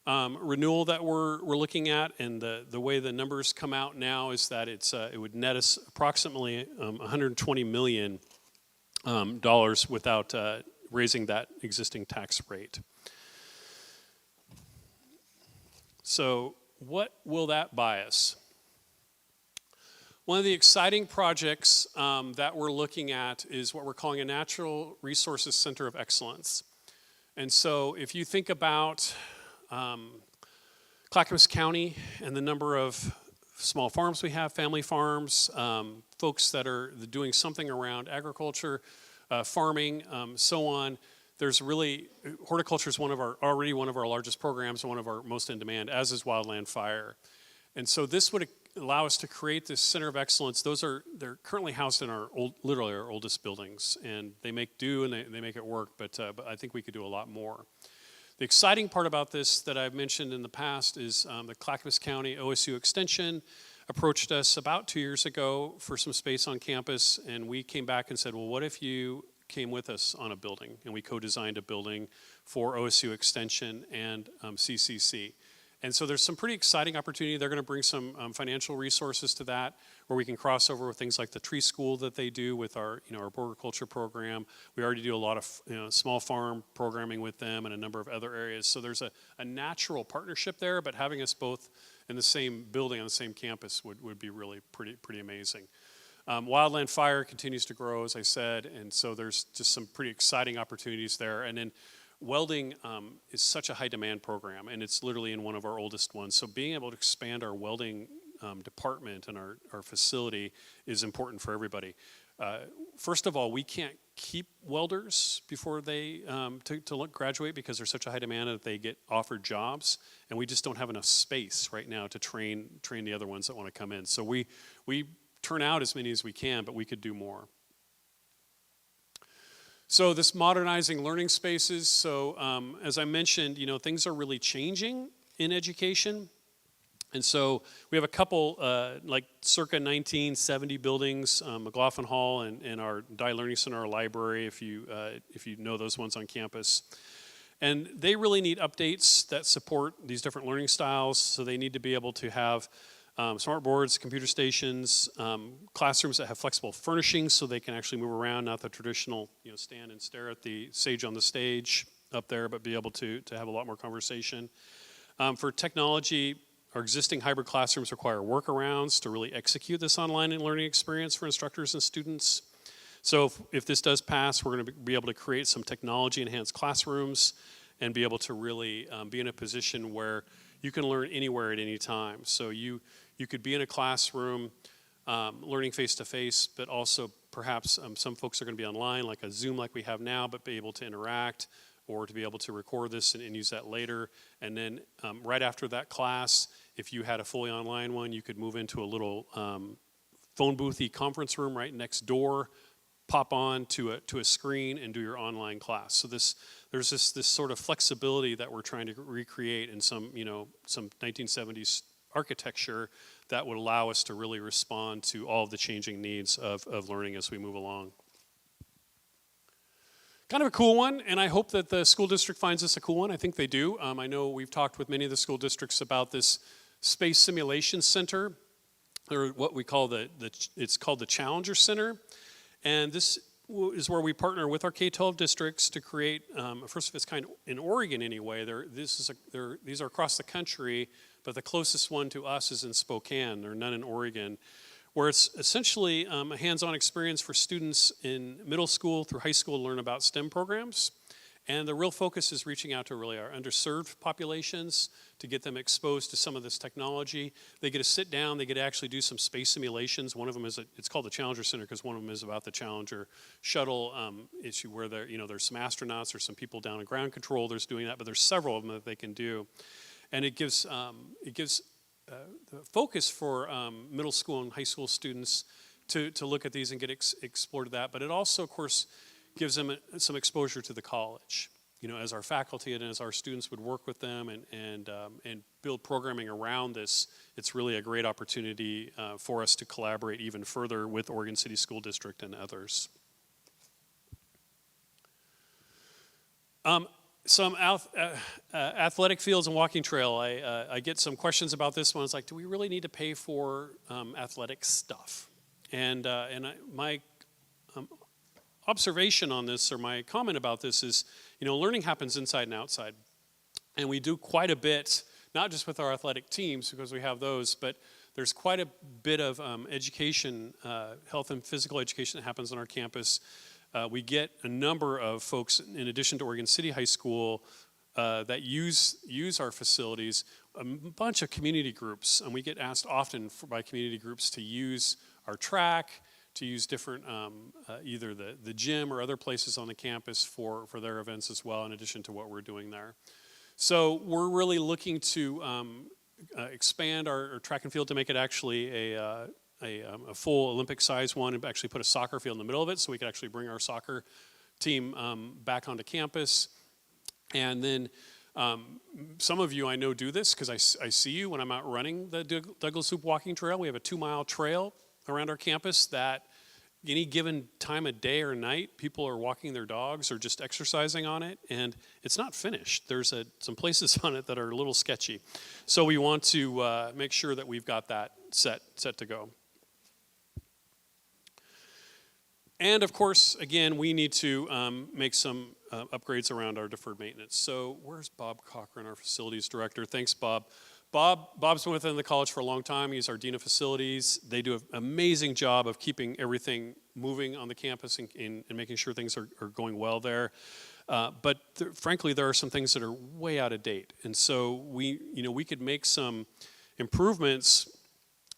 renewal that we're looking at, and the way the numbers come out now is that it would net us approximately $120 million without raising that existing tax rate. So what will that buy us? One of the exciting projects that we're looking at is what we're calling a Natural Resources Center of Excellence. And so if you think about Clackamas County and the number of small farms we have, family farms, folks that are doing something around agriculture, farming, so on. There's really, horticulture is already one of our largest programs and one of our most in demand, as is wildland fire. And so this would allow us to create this center of excellence. They're currently housed in literally our oldest buildings, and they make do and they make it work, but I think we could do a lot more. The exciting part about this that I've mentioned in the past is the Clackamas County OSU Extension approached us about 2 years ago for some space on campus, and we came back and said, well, what if you came with us on a building? And we co-designed a building for OSU Extension and CCC. And so there's some pretty exciting opportunity. They're going to bring some financial resources to that, where we can cross over with things like the tree school that they do with our arboriculture program. We already do a lot of small farm programming with them and a number of other areas. So there's a natural partnership there, but having us both in the same building on the same campus would be really pretty amazing. Wildland fire continues to grow, as I said, and so there's just some pretty exciting opportunities there. And then welding is such a high demand program, and it's literally in one of our oldest ones. So being able to expand our welding department and our facility is important for everybody. First of all, we can't keep welders before they graduate because there's such a high demand that they get offered jobs, and we just don't have enough space right now to train the other ones that want to come in. So we turn out as many as we can, but we could do more. So this modernizing learning spaces, so as I mentioned, things are really changing in education. And so we have a couple, like circa 1970 buildings, McLaughlin Hall and our Dayle Learning Center, our library, if you know those ones on campus. And they really need updates that support these different learning styles, so they need to be able to have smart boards, computer stations, classrooms that have flexible furnishings so they can actually move around, not the traditional stand and stare at the sage on the stage up there, but be able to have a lot more conversation. For technology, our existing hybrid classrooms require workarounds to really execute this online learning experience for instructors and students. So if this does pass, we're going to be able to create some technology-enhanced classrooms and be able to really be in a position where you can learn anywhere at any time. So you could be in a classroom learning face-to-face, but also perhaps some folks are going to be online, like a Zoom like we have now, but be able to interact or to be able to record this and use that later. And then right after that class, if you had a fully online one, you could move into a little phone boothy conference room right next door, pop on to a screen and do your online class. So there's this sort of flexibility that we're trying to recreate in some 1970s architecture that would allow us to really respond to all of the changing needs of learning as we move along. Kind of a cool one, and I hope that the school district finds this a cool one. I think they do. I know we've talked with many of the school districts about this space simulation center, or what we call it's called the Challenger Center. And this is where we partner with our K-12 districts to create a first of its kind in Oregon anyway. These are across the country, but the closest one to us is in Spokane. There are none in Oregon, where it's essentially a hands-on experience for students in middle school through high school to learn about STEM programs. And the real focus is reaching out to really our underserved populations to get them exposed to some of this technology. They get to sit down, they get to actually do some space simulations. One of them it's called the Challenger Center because one of them is about the Challenger shuttle issue where there's some astronauts or some people down in ground control that's doing that, but there's several of them that they can do. And it gives the focus for middle school and high school students to look at these and get explored to that. But it also, of course, gives them some exposure to the college, as our faculty and as our students would work with them and build programming around this. It's really a great opportunity for us to collaborate even further with Oregon City School District and others. Some athletic fields and walking trail. I get some questions about this one. It's like, do we really need to pay for athletic stuff? And my observation on this, or my comment about this is, learning happens inside and outside. And we do quite a bit, not just with our athletic teams, because we have those, but there's quite a bit of education, health and physical education that happens on our campus. We get a number of folks, in addition to Oregon City High School, that use our facilities. a bunch of community groups, and we get asked often by community groups to use our track, to use different, either the gym or other places on the campus for their events as well, in addition to what we're doing there. So we're really looking to expand our track and field to make it actually a full Olympic-sized one, and actually put a soccer field in the middle of it so we could actually bring our soccer team back onto campus. And then some of you I know do this because I see you when I'm out running the Douglas Loop Walking Trail. We have a 2-mile trail around our campus that any given time of day or night, people are walking their dogs or just exercising on it, and it's not finished. There's some places on it that are a little sketchy. So we want to make sure that we've got that set to go. And of course, again, we need to make some upgrades around our deferred maintenance. So where's Bob Cochran, our facilities director? Thanks, Bob. Bob's been within the college for a long time. He's our dean of facilities. They do an amazing job of keeping everything moving on the campus and making sure things are going well there. But frankly, there are some things that are way out of date. And so we could make some improvements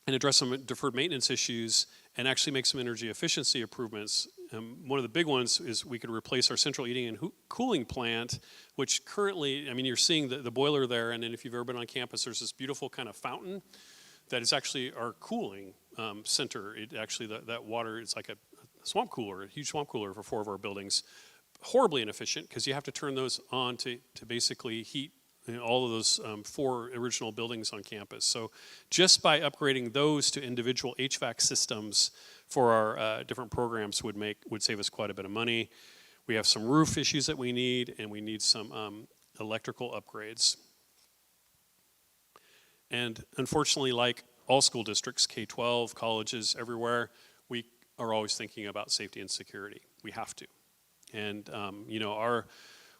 and address some deferred maintenance issues and actually make some energy efficiency improvements. One of the big ones is we could replace our central heating and cooling plant, which currently, I mean, you're seeing the boiler there, and then if you've ever been on campus, there's this beautiful kind of fountain that is actually our cooling center. It actually, that water is like a swamp cooler, a huge swamp cooler for 4 of our buildings. Horribly inefficient because you have to turn those on to basically heat all of those 4 original buildings on campus. So just by upgrading those to individual HVAC systems for our different programs would save us quite a bit of money. We have some roof issues that we need, and we need some electrical upgrades. And unfortunately, like all school districts, K-12, colleges, everywhere, we are always thinking about safety and security. We have to. And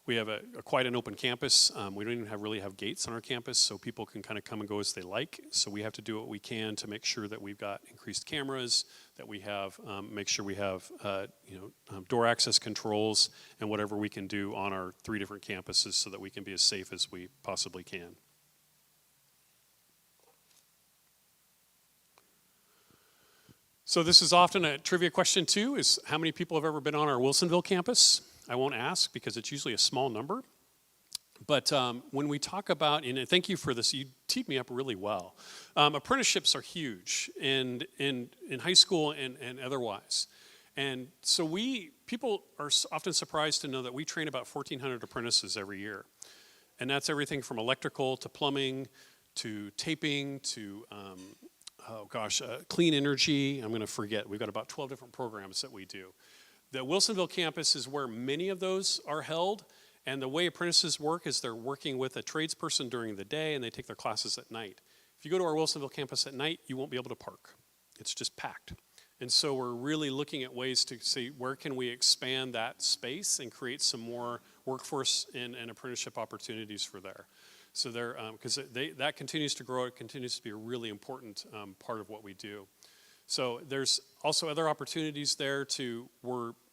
we have quite an open campus. We don't even really have gates on our campus, so people can kind of come and go as they like. So we have to do what we can to make sure that we've got increased cameras, that we have, make sure we have, door access controls, and whatever we can do on our 3 different campuses so that we can be as safe as we possibly can. So this is often a trivia question too, is how many people have ever been on our Wilsonville campus? I won't ask because it's usually a small number. But when we talk about, and thank you for this, you teed me up really well. Apprenticeships are huge in high school and otherwise. And so people are often surprised to know that we train about 1,400 apprentices every year. And that's everything from electrical to plumbing to taping to, clean energy. I'm going to forget. We've got about 12 different programs that we do. The Wilsonville campus is where many of those are held, and the way apprentices work is they're working with a tradesperson during the day, and they take their classes at night. If you go to our Wilsonville campus at night, you won't be able to park. It's just packed. And so we're really looking at ways to see where can we expand that space and create some more workforce and apprenticeship opportunities for there. So because that continues to grow, it continues to be a really important part of what we do. So there's also other opportunities there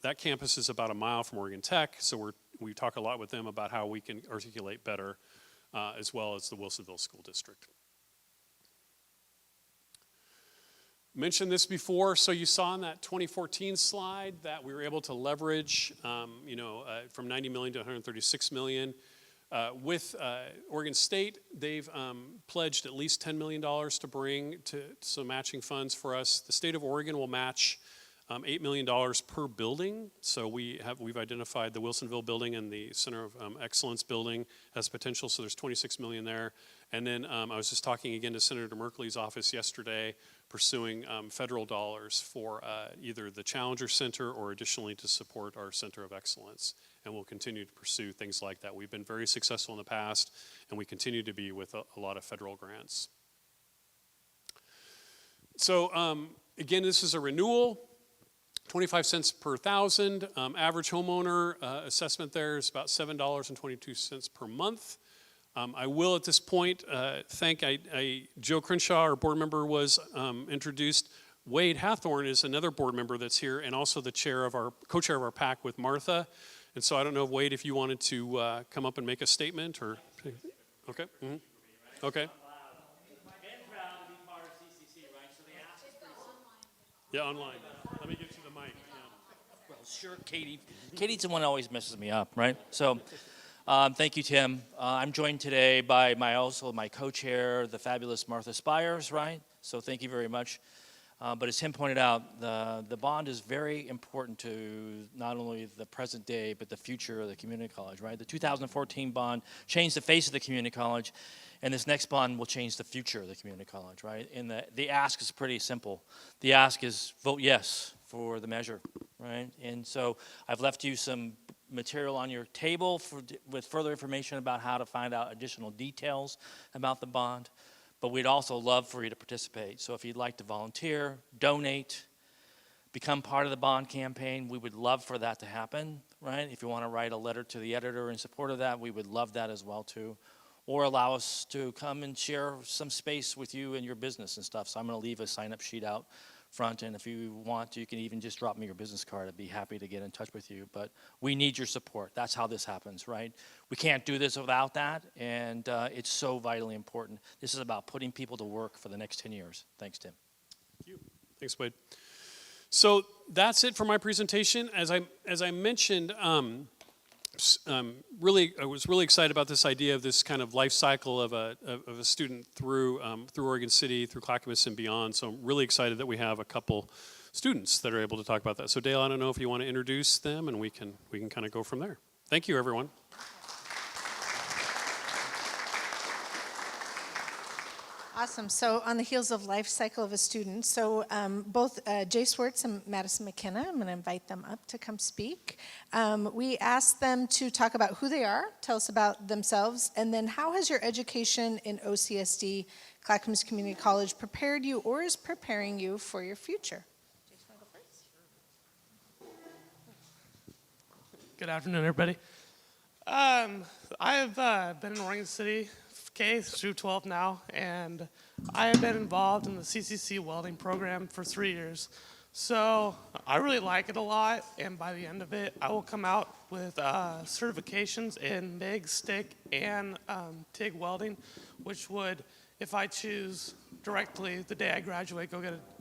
that campus is about a mile from Oregon Tech, so we talk a lot with them about how we can articulate better, as well as the Wilsonville School District. Mentioned this before, so you saw in that 2014 slide that we were able to leverage, from 90 million to 136 million. With Oregon State, they've pledged at least $10 million to bring to some matching funds for us. The state of Oregon will match $8 million per building. So we've identified the Wilsonville building and the Center of Excellence building as potential. So there's 26 million there. And then I was just talking again to Senator Merkley's office yesterday, pursuing federal dollars for either the Challenger Center or additionally to support our Center of Excellence. And we'll continue to pursue things like that. We've been very successful in the past, and we continue to be with a lot of federal grants. So again, this is a renewal, 25 cents per thousand. Average homeowner assessment there is about $7.22 per month. I will at this point thank Joe Crenshaw, our board member, was introduced. Wade Hathorn is another board member that's here, and also the co-chair of our PAC with Martha. And so I don't know, Wade, if you wanted to come up and make a statement or, okay. Mm-hmm. Okay. And proud to be part of CCC, right? So the ask is pretty simple. Yeah, online. Let me get you the mic. Yeah. Well, sure, Katie. Katie's the one that always messes me up, right? So, thank you, Tim. I'm joined today by my co-chair, the fabulous Martha Spires, right? So thank you very much. But as Tim pointed out, the bond is very important to not only the present day, but the future of the community college, right? The 2014 bond changed the face of the community college, and this next bond will change the future of the community college, right? And the ask is pretty simple. The ask is vote yes for the measure, right? And so I've left you some material on your table with further information about how to find out additional details about the bond. But we'd also love for you to participate. So if you'd like to volunteer, donate, become part of the bond campaign, we would love for that to happen, right? If you want to write a letter to the editor in support of that, we would love that as well too. Or allow us to come and share some space with you and your business and stuff. So I'm going to leave a sign-up sheet out front, and if you want, you can even just drop me your business card. I'd be happy to get in touch with you. But we need your support. That's how this happens, right? We can't do this without that, and it's so vitally important. This is about putting people to work for the next 10 years. Thanks, Tim. Thank you. Thanks, Wade. So that's it for my presentation. As I mentioned, I was really excited about this idea of this kind of life cycle of a student through Oregon City, through Clackamas and beyond. So I'm really excited that we have a couple students that are able to talk about that. So Dayle, I don't know if you want to introduce them, and we can kind of go from there. Thank you, everyone. Awesome. So on the heels of life cycle of a student, so both Jay Swartz and Madison McKenna, I'm going to invite them up to come speak. We asked them to talk about who they are, tell us about themselves, and then how has your education in OCSD, Clackamas Community College, prepared you or is preparing you for your future? Jay, do you want to go first? Good afternoon, everybody. I've been in Oregon City K through 12 now, and I have been involved in the CCC welding program for 3 years. So I really like it a lot, and by the end of it, I will come out with certifications in MIG, stick, and TIG welding, which would, if I choose directly the day I graduate,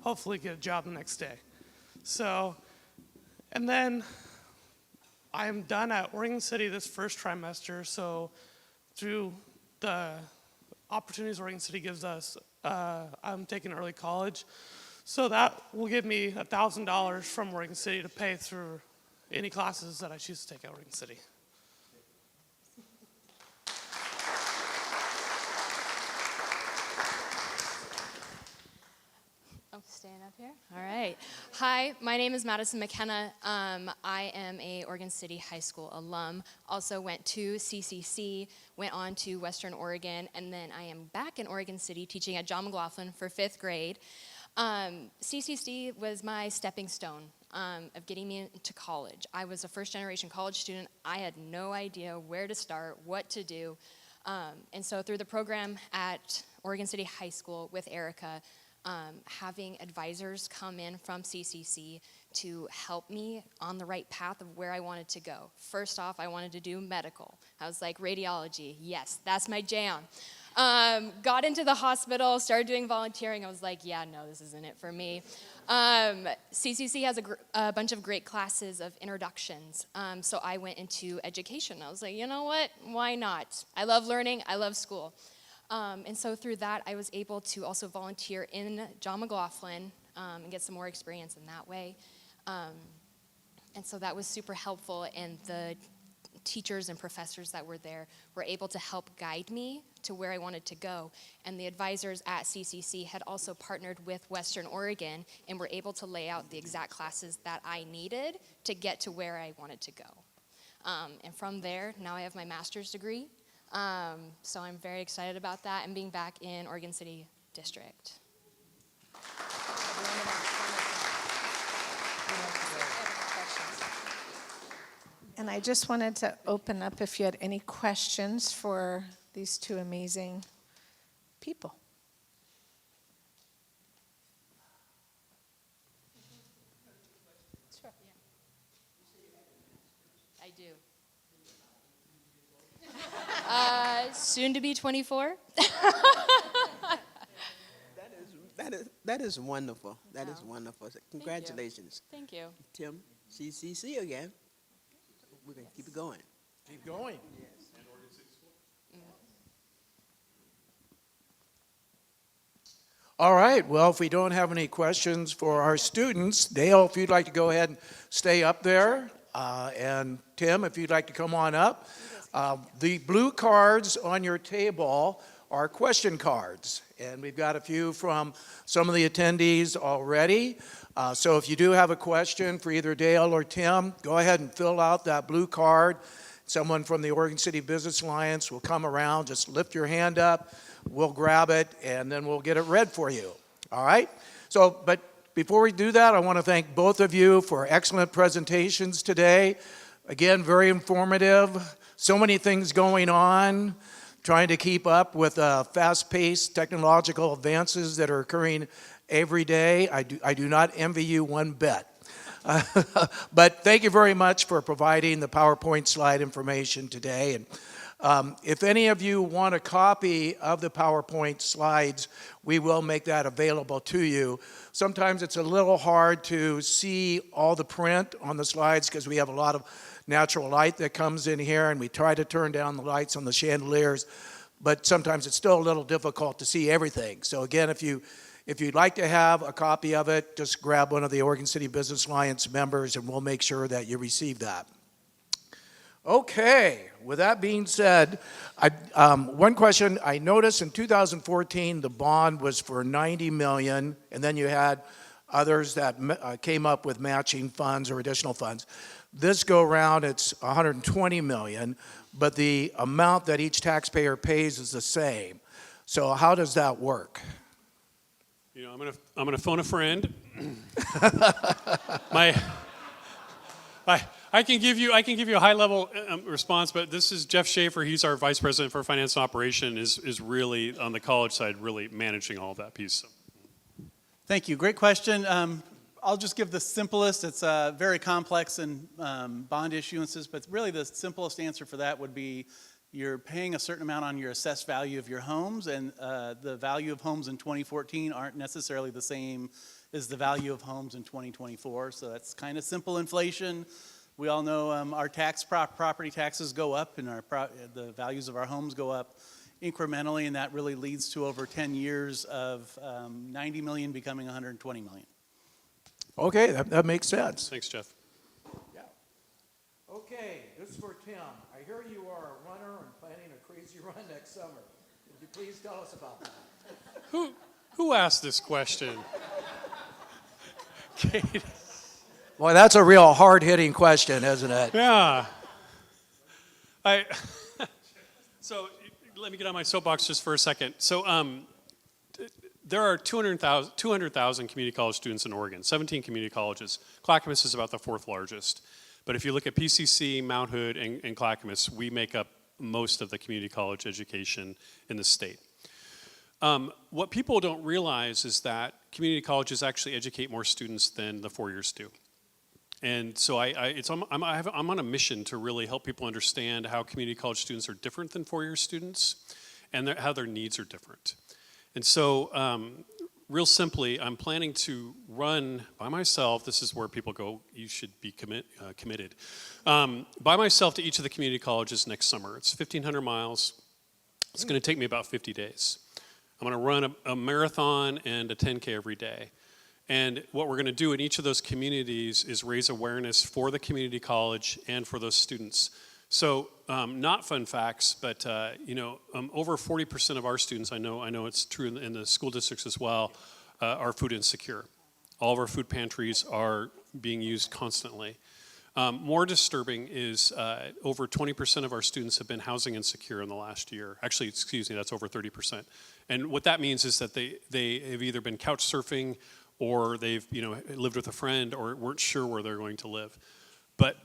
hopefully get a job the next day. So, and then I am done at Oregon City this first trimester, so through the opportunities Oregon City gives us, I'm taking early college. So that will give me $1,000 from Oregon City to pay through any classes that I choose to take at Oregon City. Oh, staying up here? All right. Hi, my name is Madison McKenna. I am a Oregon City High School alum. Also went to CCC, went on to Western Oregon, and then I am back in Oregon City teaching at John McLaughlin for 5th grade. CCC was my stepping stone of getting me into college. I was a first-generation college student. I had no idea where to start, what to do. And so through the program at Oregon City High School with Erica, having advisors come in from CCC to help me on the right path of where I wanted to go. First off, I wanted to do medical. I was like, radiology, yes, that's my jam. Got into the hospital, started doing volunteering. I was like, yeah, no, this isn't it for me. CCC has a bunch of great classes of introductions. So I went into education. I was like, you know what, why not? I love learning, I love school. And so through that, I was able to also volunteer in John McLaughlin and get some more experience in that way. And so that was super helpful, and the teachers and professors that were there were able to help guide me to where I wanted to go. And the advisors at CCC had also partnered with Western Oregon and were able to lay out the exact classes that I needed to get to where I wanted to go. And from there, now I have my master's degree. So I'm very excited about that and being back in Oregon City District. And I just wanted to open up if you had any questions for these two amazing people. Sure. Yeah. I do. Soon to be 24. That is wonderful. That is wonderful. Congratulations, Thank you. Tim. See you again. We're gonna keep it going. Keep going. All right, well, if we don't have any questions for our students, Dayle, if you'd like to go ahead and stay up there, and Tim, if you'd like to come on up. The blue cards on your table are question cards, and we've got a few from some of the attendees already. So if you do have a question for either Dayle or Tim, go ahead and fill out that blue card. Someone from the Oregon City Business Alliance will come around, just lift your hand up, we'll grab it, and then we'll get it read for you. All right? So, but before we do that, I want to thank both of you for excellent presentations today. Again, very informative. So many things going on, trying to keep up with fast-paced technological advances that are occurring every day. I do not envy you one bit. But thank you very much for providing the PowerPoint slide information today. And if any of you want a copy of the PowerPoint slides, we will make that available to you. Sometimes it's a little hard to see all the print on the slides because we have a lot of natural light that comes in here, and we try to turn down the lights on the chandeliers, but sometimes it's still a little difficult to see everything. So again, if you'd like to have a copy of it, just grab one of the Oregon City Business Alliance members and we'll make sure that you receive that. Okay, with that being said, one question. I noticed in 2014 the bond was for $90 million, and then you had others that came up with matching funds or additional funds. This go round, it's $120 million, but the amount that each taxpayer pays is the same. So how does that work? You know, I'm gonna phone a friend. I can give you a high level response, but this is Jeff Schaefer. He's our vice president for finance and operation. Is really on the college side, really managing all of that piece. Thank you. Great question. I'll just give the simplest. It's very complex in bond issuances, but really the simplest answer for that would be you're paying a certain amount on your assessed value of your homes, and the value of homes in 2014 aren't necessarily the same as the value of homes in 2024. So that's kind of simple inflation. We all know our property taxes go up, and the values of our homes go up incrementally, and that really leads to over 10 years of 90 million becoming 120 million. Okay, that makes sense. Thanks, Jeff. Yeah. Okay, this is for Tim. I hear you are a runner and planning a crazy run next summer. Would you please tell us about that? Who asked this question? Kate. Boy, that's a real hard-hitting question, isn't it? Yeah. So let me get on my soapbox just for a second. So there are 200,000 community college students in Oregon, 17 community colleges. Clackamas is about the fourth largest. But if you look at PCC, Mount Hood, and Clackamas, we make up most of the community college education in the state. What people don't realize is that community colleges actually educate more students than the 4 years do. And so I'm on a mission to really help people understand how community college students are different than 4-year students and how their needs are different. And so real simply, I'm planning to run by myself. This is where people go, you should be committed. By myself to each of the community colleges next summer. It's 1,500 miles. It's going to take me about 50 days. I'm going to run a marathon and a 10K every day. And what we're going to do in each of those communities is raise awareness for the community college and for those students. So not fun facts, but over 40% of our students, I know it's true in the school districts as well, are food insecure. All of our food pantries are being used constantly. More disturbing is over 20% of our students have been housing insecure in the last year. Actually, excuse me, that's over 30%. And what that means is that they have either been couch surfing or they've lived with a friend or weren't sure where they're going to live. But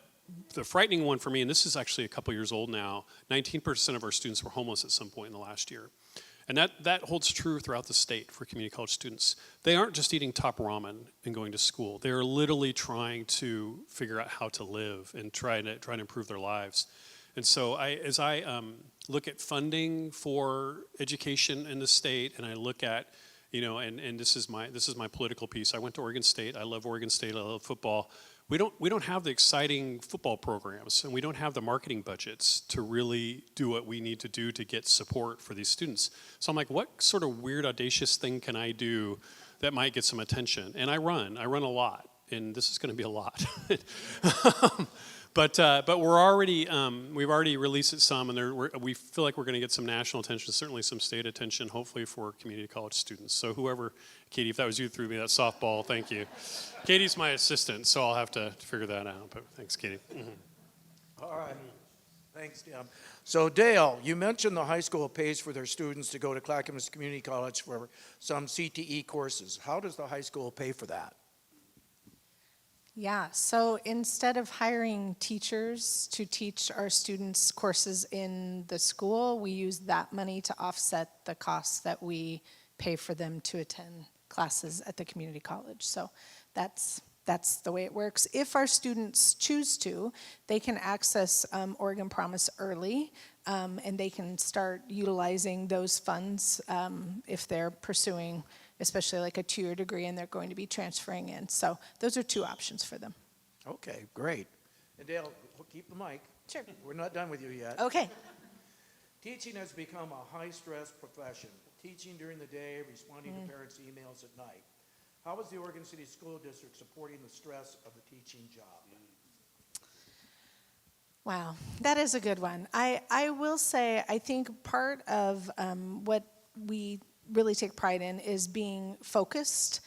the frightening one for me, and this is actually a couple years old now, 19% of our students were homeless at some point in the last year. And that holds true throughout the state for community college students. They aren't just eating top ramen and going to school. They're literally trying to figure out how to live and try to improve their lives. And so as I look at funding for education in the state, and I look at, and this is my political piece. I went to Oregon State. I love Oregon State. I love football. We don't have the exciting football programs, and we don't have the marketing budgets to really do what we need to do to get support for these students. So I'm like, what sort of weird, audacious thing can I do that might get some attention? And I run a lot, and this is going to be a lot. But we've already released it some, and we feel like we're going to get some national attention, certainly some state attention, hopefully for community college students. So whoever, Katie, if that was you threw me that softball, thank you. Katie's my assistant, so I'll have to figure that out. But thanks, Katie. All right. Thanks, Tim. So Dayle, you mentioned the high school pays for their students to go to Clackamas Community College for some CTE courses. How does the high school pay for that? Yeah, so instead of hiring teachers to teach our students courses in the school, we use that money to offset the costs that we pay for them to attend classes at the community college. So that's the way it works. If our students choose to, they can access Oregon Promise early, and they can start utilizing those funds if they're pursuing especially like a 2-year degree and they're going to be transferring in. So those are 2 options for them. Okay, great. And Dayle, keep the mic. Sure. We're not done with you yet. Okay. Teaching has become a high-stress profession. Teaching during the day, responding to parents' emails at night. How is the Oregon City School District supporting the stress of the teaching job? Wow, that is a good one. I will say I think part of what we really take pride in is being focused,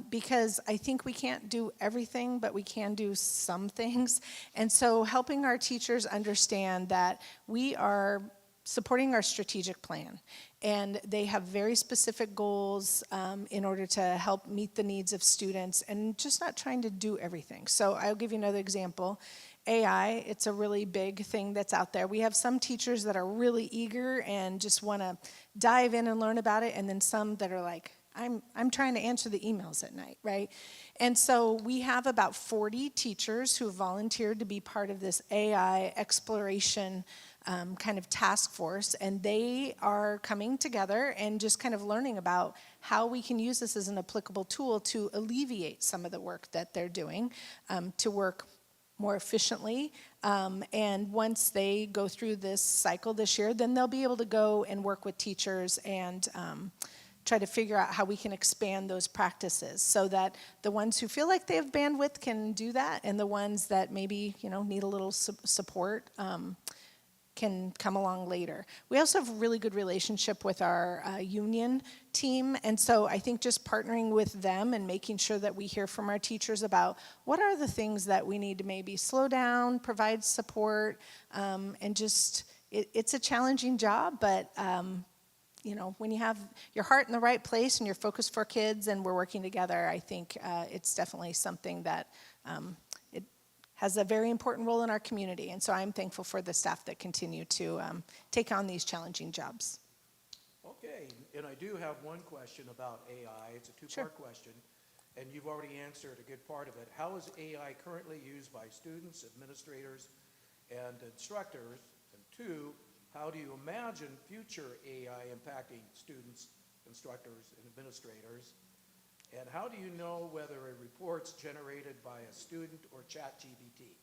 because I think we can't do everything, but we can do some things. And so helping our teachers understand that we are supporting our strategic plan, and they have very specific goals in order to help meet the needs of students, and just not trying to do everything. So I'll give you another example. AI, it's a really big thing that's out there. We have some teachers that are really eager and just want to dive in and learn about it, and then some that are like, I'm trying to answer the emails at night, right? And so we have about 40 teachers who volunteered to be part of this AI exploration kind of task force, and they are coming together and just kind of learning about how we can use this as an applicable tool to alleviate some of the work that they're doing, to work more efficiently. And once they go through this cycle this year, then they'll be able to go and work with teachers and try to figure out how we can expand those practices so that the ones who feel like they have bandwidth can do that, and the ones that maybe need a little support can come along later. We also have a really good relationship with our union team, and so I think just partnering with them and making sure that we hear from our teachers about what are the things that we need to maybe slow down, provide support, and just, it's a challenging job, but when you have your heart in the right place and you're focused for kids and we're working together, I think it's definitely something that it has a very important role in our community. And so I'm thankful for the staff that continue to take on these challenging jobs. Okay, and I do have one question about AI. It's a two-part question, and you've already answered a good part of it. How is AI currently used by students, administrators, and instructors? And 2, how do you imagine future AI impacting students, instructors, and administrators? And how do you know whether a report's generated by a student or ChatGPT?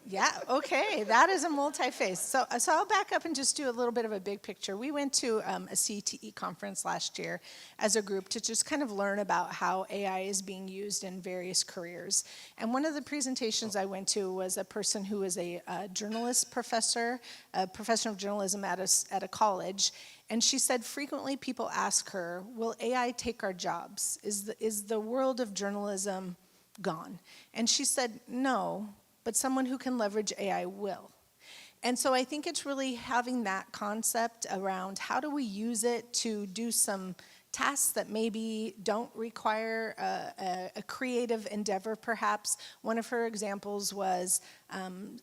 Yeah, okay, that is a multi-phase. So I'll back up and just do a little bit of a big picture. We went to a CTE conference last year as a group to just kind of learn about how AI is being used in various careers. And one of the presentations I went to was a person who is a journalist professor, a professor of journalism at a college. And she said frequently people ask her, will AI take our jobs? Is the world of journalism gone? And she said, no, but someone who can leverage AI will. And so I think it's really having that concept around how do we use it to do some tasks that maybe don't require a creative endeavor, perhaps. One of her examples was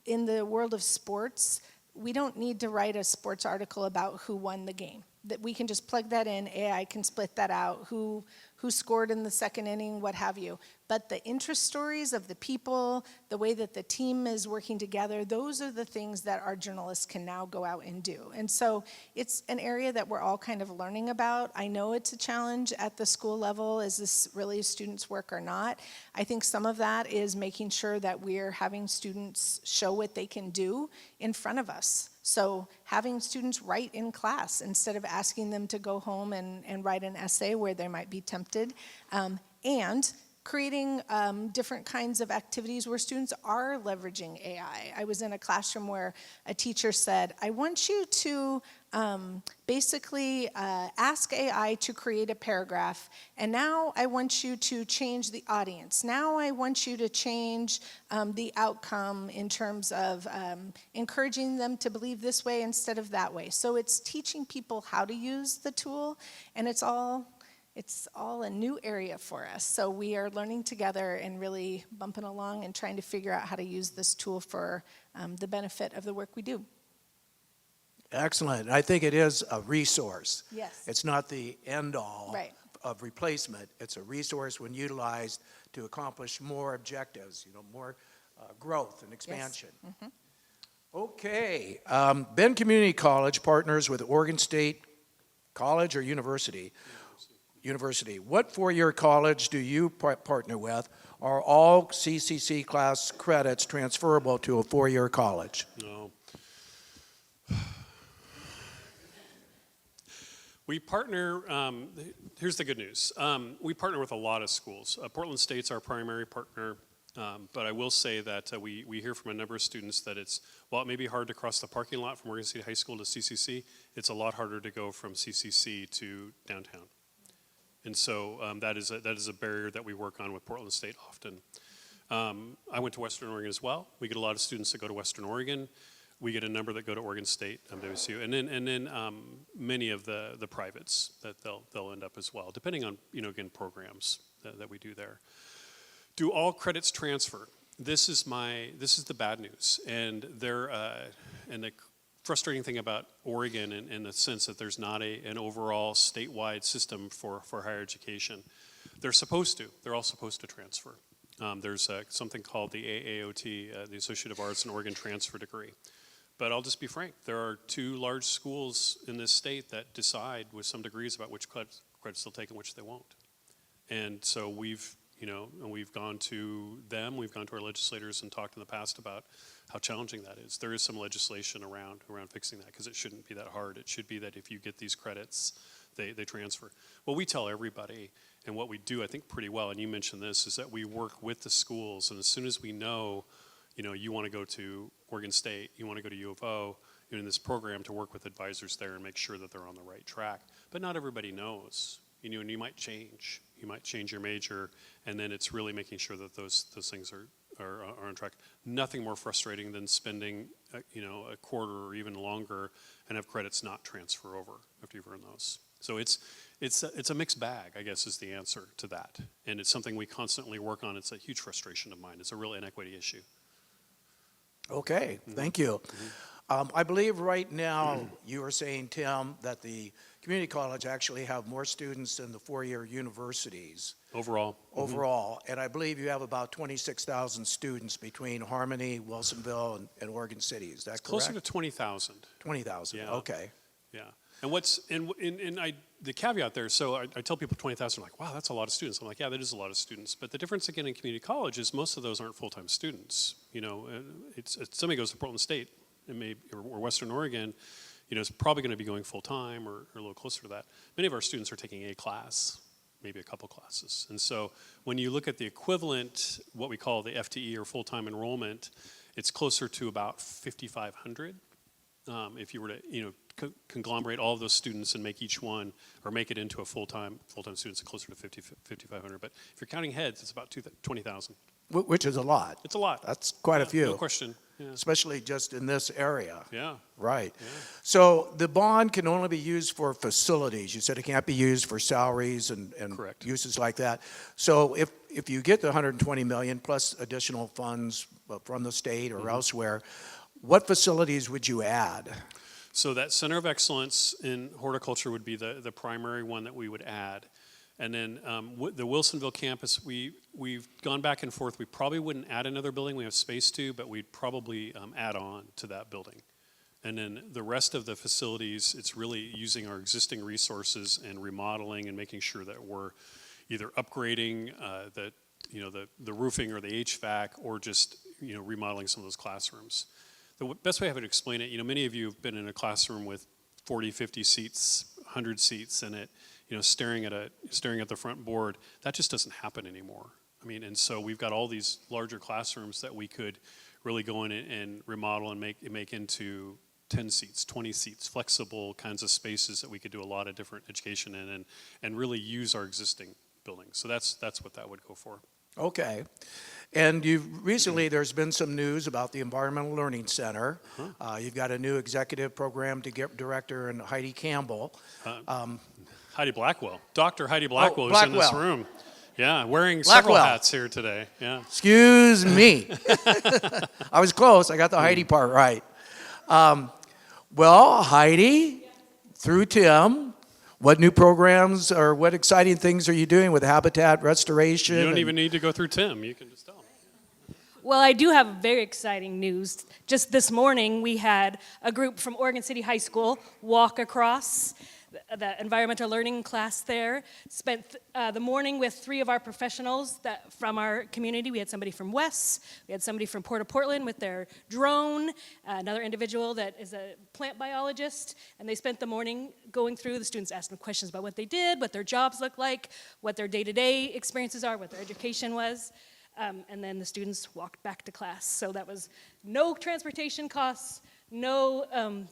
in the world of sports, we don't need to write a sports article about who won the game. That we can just plug that in, AI can split that out, who who scored in the second inning, what have you. But the interest stories of the people, the way that the team is working together, those are the things that our journalists can now go out and do. And so it's an area that we're all kind of learning about. I know it's a challenge at the school level. Is this really students' work or not? I think some of that is making sure that we're having students show what they can do in front of us. So having students write in class instead of asking them to go home and write an essay where they might be tempted, and creating different kinds of activities where students are leveraging AI. I was in a classroom where a teacher said, I want you to basically ask AI to create a paragraph, and now I want you to change the audience. Now I want you to change the outcome in terms of encouraging them to believe this way instead of that way. So it's teaching people how to use the tool, and it's all a new area for us. So we are learning together and really bumping along and trying to figure out how to use this tool for the benefit of the work we do. Excellent. I think it is a resource. Yes. It's not the end-all Right. of replacement. It's a resource when utilized to accomplish more objectives, more growth and expansion. Yes. Mm-hmm. Okay. Bend Community College partners with Oregon State College or University. What four-year college do you partner with? Are all CCC class credits transferable to a four-year college? No. We partner, here's the good news. We partner with a lot of schools. Portland State's our primary partner, but I will say that we hear from a number of students that while it may be hard to cross the parking lot from Oregon State High School to CCC, it's a lot harder to go from CCC to downtown. And so that is a barrier that we work on with Portland State often. I went to Western Oregon as well. We get a lot of students that go to Western Oregon. We get a number that go to Oregon State, WSU, and then many of the privates that they'll end up as well, depending on again programs that we do there. Do all credits transfer? This is the bad news, and the frustrating thing about Oregon in the sense that there's not an overall statewide system for higher education. They're all supposed to transfer. There's something called the AAOT, the Associate of Arts and Oregon Transfer Degree. But I'll just be frank, there are two large schools in this state that decide with some degrees about which credits they'll take and which they won't. And so we've gone to them, we've gone to our legislators and talked in the past about how challenging that is. There is some legislation around fixing that because it shouldn't be that hard. It should be that if you get these credits, they transfer. What we tell everybody and what we do, I think pretty well, and you mentioned this, is that we work with the schools, and as soon as we know, you want to go to Oregon State, you want to go to U of O, in this program to work with advisors there and make sure that they're on the right track. But not everybody knows, and you might change. You might change your major, and then it's really making sure that those things are on track. Nothing more frustrating than spending a quarter or even longer and have credits not transfer over after you've earned those. So it's a mixed bag, I guess, is the answer to that, and it's something we constantly work on. It's a huge frustration of mine. It's a real inequity issue. Okay, thank you. I believe right now you are saying, Tim, that the community college actually have more students than the four-year universities. Overall. And I believe you have about 26,000 students between Harmony, Wilsonville, and Oregon City. Is that correct? Closer to 20,000. 20,000, Yeah. okay. Yeah. And the caveat there, so I tell people 20,000, like, wow, that's a lot of students. I'm like, yeah, that is a lot of students. But the difference again in community college is most of those aren't full-time students. If somebody goes to Portland State or Western Oregon, it's probably going to be going full-time or a little closer to that. Many of our students are taking a class, maybe a couple classes. And so when you look at the equivalent, what we call the FTE or full-time enrollment, it's closer to about 5,500. If you were to, conglomerate all of those students and make each one, or make it into a full-time student, it's closer to 5,500. But if you're counting heads, it's about 20,000. Which is a lot. It's a lot. That's quite a few. No question. Yeah. Especially just in this area. Yeah. Right. Yeah. So the bond can only be used for facilities. You said it can't be used for salaries and Correct. uses like that. So if you get the $120 million plus additional funds from the state or elsewhere, what facilities would you add? So that Center of Excellence in Horticulture would be the primary one that we would add. And then the Wilsonville campus, we've gone back and forth. We probably wouldn't add another building. We have space to, but we'd probably add on to that building. And then the rest of the facilities, it's really using our existing resources and remodeling and making sure that we're either upgrading the roofing or the HVAC, or just remodeling some of those classrooms. The best way I have to explain it, many of you have been in a classroom with 40, 50 seats, 100 seats in it, staring at the front board. That just doesn't happen anymore. And so we've got all these larger classrooms that we could really go in and remodel and make into 10 seats, 20 seats, flexible kinds of spaces that we could do a lot of different education in, and really use our existing buildings. So that's what that would go for. Okay. And recently there's been some news about the Environmental Learning Center. You've got a new executive program director in Heidi Campbell. Heidi Blackwell. Dr. Heidi Blackwell is in this room. Yeah, wearing Blackwell. several hats here today. Yeah. Excuse me. I was close. I got the Heidi part right. Well, Heidi, through Tim, what new programs or what exciting things are you doing with habitat restoration? You don't even need to go through Tim. You can just tell. Well, I do have very exciting news. Just this morning, we had a group from Oregon City High School walk across the environmental learning class there. Spent the morning with 3 of our professionals from our community. We had somebody from Wes, we had somebody from Port of Portland with their drone, another individual that is a plant biologist, and they spent the morning going through. The students asked them questions about what they did, what their jobs look like, what their day-to-day experiences are, what their education was. And then the students walked back to class. So that was no transportation costs, no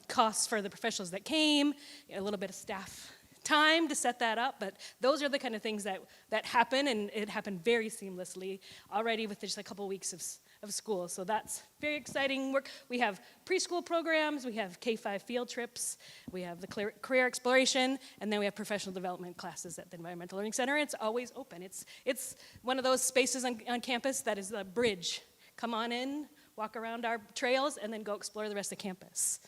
costs for the professionals that came, a little bit of staff time to set that up, but those are the kind of things that happen, and it happened very seamlessly already with just a couple weeks of school. So that's very exciting work. We have preschool programs, we have K-5 field trips, we have the career exploration, and then we have professional development classes at the Environmental Learning Center. It's always open. It's one of those spaces on campus that is a bridge. Come on in, walk around our trails, and then go explore the rest of campus.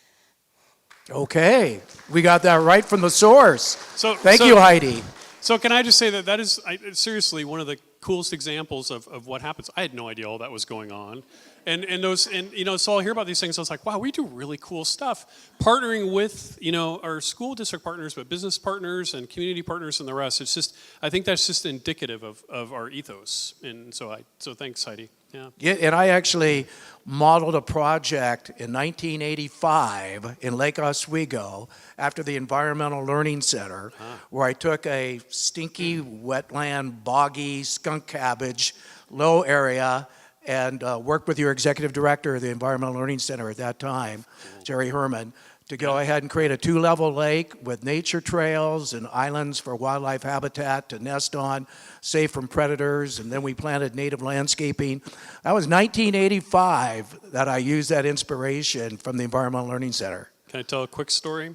Okay, we got that right from the source. Thank So you, Heidi. So can I just say that is seriously one of the coolest examples of what happens. I had no idea all that was going on. So I'll hear about these things. I was like, wow, we do really cool stuff. Partnering with, our school district partners, but business partners and community partners and the rest. It's just, I think that's just indicative of our ethos. And so thanks, Heidi. Yeah, and I actually modeled a project in 1985 in Lake Oswego after the Environmental Learning Center, where I took a stinky, wetland, boggy, skunk cabbage, low area, and worked with your executive director of the Environmental Learning Center at that time, Jerry Herman, to go ahead and create a 2-level lake with nature trails and islands for wildlife habitat to nest on, safe from predators, and then we planted native landscaping. That was 1985 that I used that inspiration from the Environmental Learning Center. Can I tell a quick story?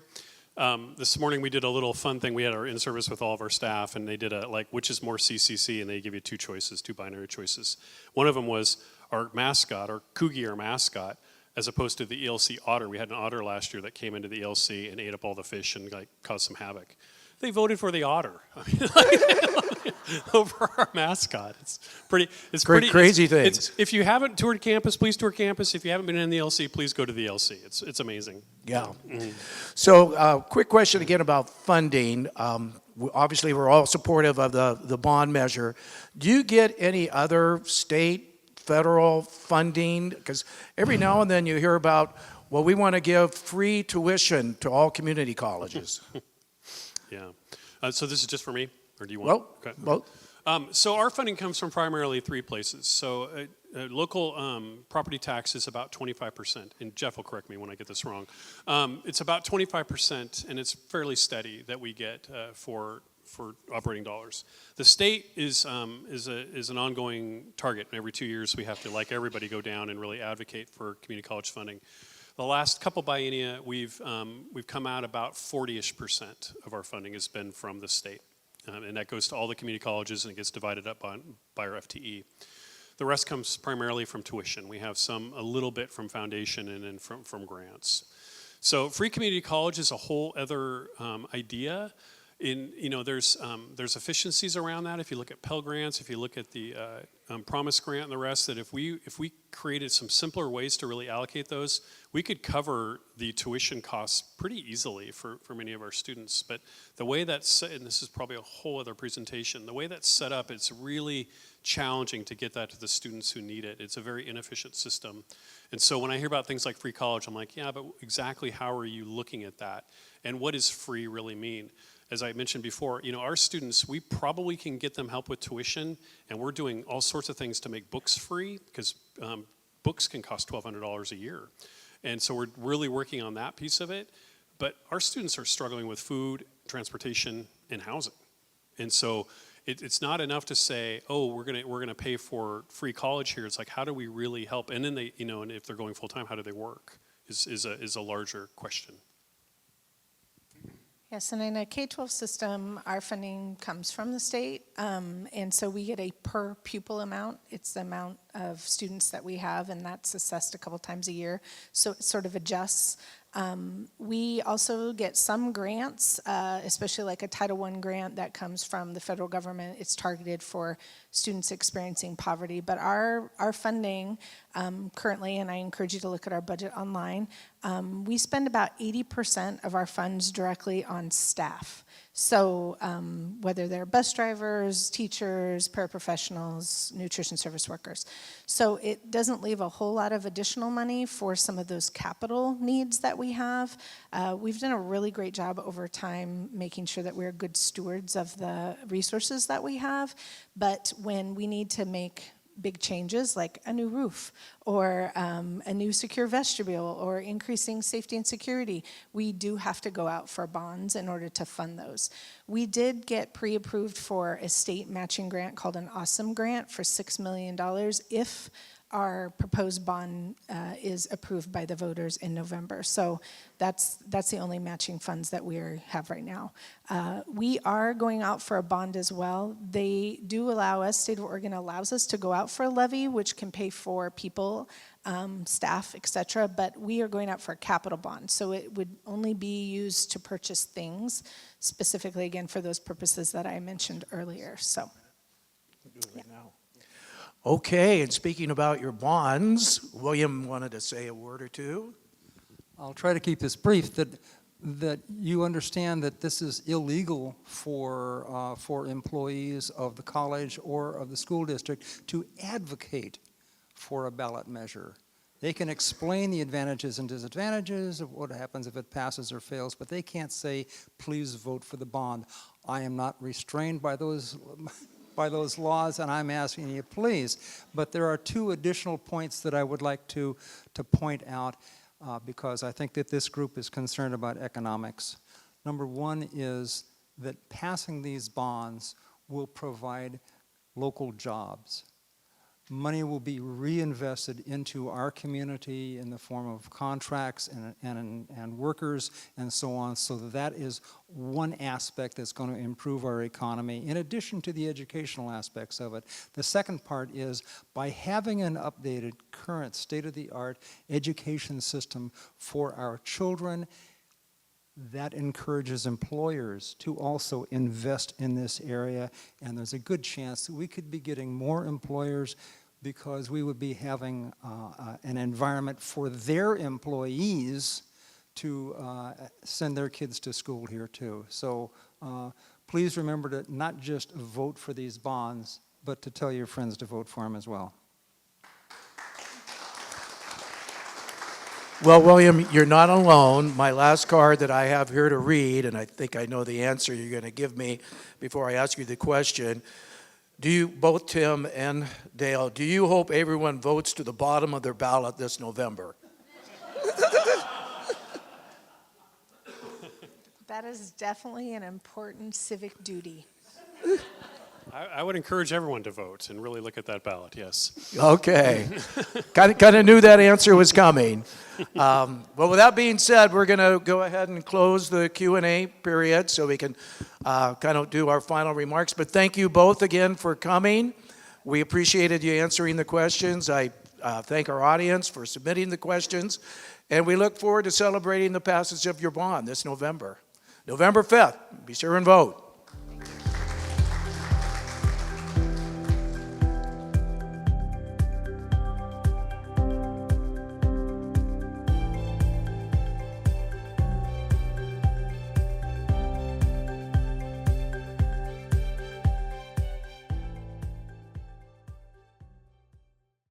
This morning we did a little fun thing. We had our in-service with all of our staff, and they did which is more CCC, and they give you 2 choices, 2 binary choices. One of them was our mascot, our Coogie, our mascot, as opposed to the ELC otter. We had an otter last year that came into the ELC and ate up all the fish and caused some havoc. They voted for the otter over our mascot. It's pretty crazy things. If you haven't toured campus, please tour campus. If you haven't been in the ELC, please go to the ELC. It's amazing. Yeah. So quick question again about funding. Obviously, we're all supportive of the bond measure. Do you get any other state, federal funding? Because every now and then you hear about, well, we want to give free tuition to all community colleges. Yeah. So this is just for me, or do you want? Well, So our funding comes from primarily 3 places. So local property tax is about 25%, and Jeff will correct me when I get this wrong. It's about 25%, and it's fairly steady that we get for operating dollars. The state is an ongoing target, and every 2 years we have to, like everybody, go down and really advocate for community college funding. The last couple biennia, we've come out about 40-ish% of our funding has been from the state, and that goes to all the community colleges and it gets divided up by our FTE. The rest comes primarily from tuition. We have a little bit from foundation and then from grants. So free community college is a whole other idea. there's efficiencies around that. If you look at Pell Grants, if you look at the Promise Grant and the rest, that if we created some simpler ways to really allocate those, we could cover the tuition costs pretty easily for many of our students. But the way that's, and this is probably a whole other presentation, the way that's set up, it's really challenging to get that to the students who need it. It's a very inefficient system. And so when I hear about things like free college, I'm like, yeah, but exactly how are you looking at that? And what does free really mean? As I mentioned before, our students, we probably can get them help with tuition, and we're doing all sorts of things to make books free, because books can cost $1,200 a year. And so we're really working on that piece of it. But our students are struggling with food, transportation, and housing. And so it's not enough to say, oh, we're gonna pay for free college here. It's like, how do we really help? And then they, and if they're going full time, how do they work? Is a larger question. Yes, and in a K-12 system, our funding comes from the state, and so we get a per pupil amount. It's the amount of students that we have, and that's assessed a couple times a year, so it sort of adjusts. We also get some grants, especially like a Title I grant that comes from the federal government. It's targeted for students experiencing poverty, but our funding currently, and I encourage you to look at our budget online, we spend about 80% of our funds directly on staff. So whether they're bus drivers, teachers, paraprofessionals, nutrition service workers. So it doesn't leave a whole lot of additional money for some of those capital needs that we have. We've done a really great job over time making sure that we're good stewards of the resources that we have. But when we need to make big changes like a new roof or a new secure vestibule or increasing safety and security, we do have to go out for bonds in order to fund those. We did get pre-approved for a state matching grant called an Awesome Grant for $6 million if our proposed bond is approved by the voters in November. So that's the only matching funds that we have right now. We are going out for a bond as well. They do allow us, State of Oregon allows us to go out for a levy, which can pay for people, staff, et cetera, but we are going out for a capital bond. So it would only be used to purchase things, specifically again for those purposes that I mentioned earlier, so. Yeah. Okay, and speaking about your bonds, William wanted to say a word or two. I'll try to keep this brief, that you understand that this is illegal for employees of the college or of the school district to advocate for a ballot measure. They can explain the advantages and disadvantages of what happens if it passes or fails, but they can't say, please vote for the bond. I am not restrained by those laws, and I'm asking you, please. But there are two additional points that I would like to point out because I think that this group is concerned about economics. Number one is that passing these bonds will provide local jobs. Money will be reinvested into our community in the form of contracts and workers and so on. So that is one aspect that's going to improve our economy, in addition to the educational aspects of it. The second part is by having an updated, current, state-of-the-art education system for our children, that encourages employers to also invest in this area, and there's a good chance that we could be getting more employers because we would be having an environment for their employees to send their kids to school here too. So please remember to not just vote for these bonds, but to tell your friends to vote for them as well. Well, William, you're not alone. My last card that I have here to read, and I think I know the answer you're going to give me before I ask you the question. Do you, both Tim and Dayle, do you hope everyone votes to the bottom of their ballot this November? That is definitely an important civic duty. I would encourage everyone to vote and really look at that ballot, yes. Okay. kind of knew that answer was coming. Well, with that being said, we're going to go ahead and close the Q&A period so we can kind of do our final remarks. But thank you both again for coming. We appreciated you answering the questions. I thank our audience for submitting the questions. And we look forward to celebrating the passage of your bond this November. November 5th, be sure and vote.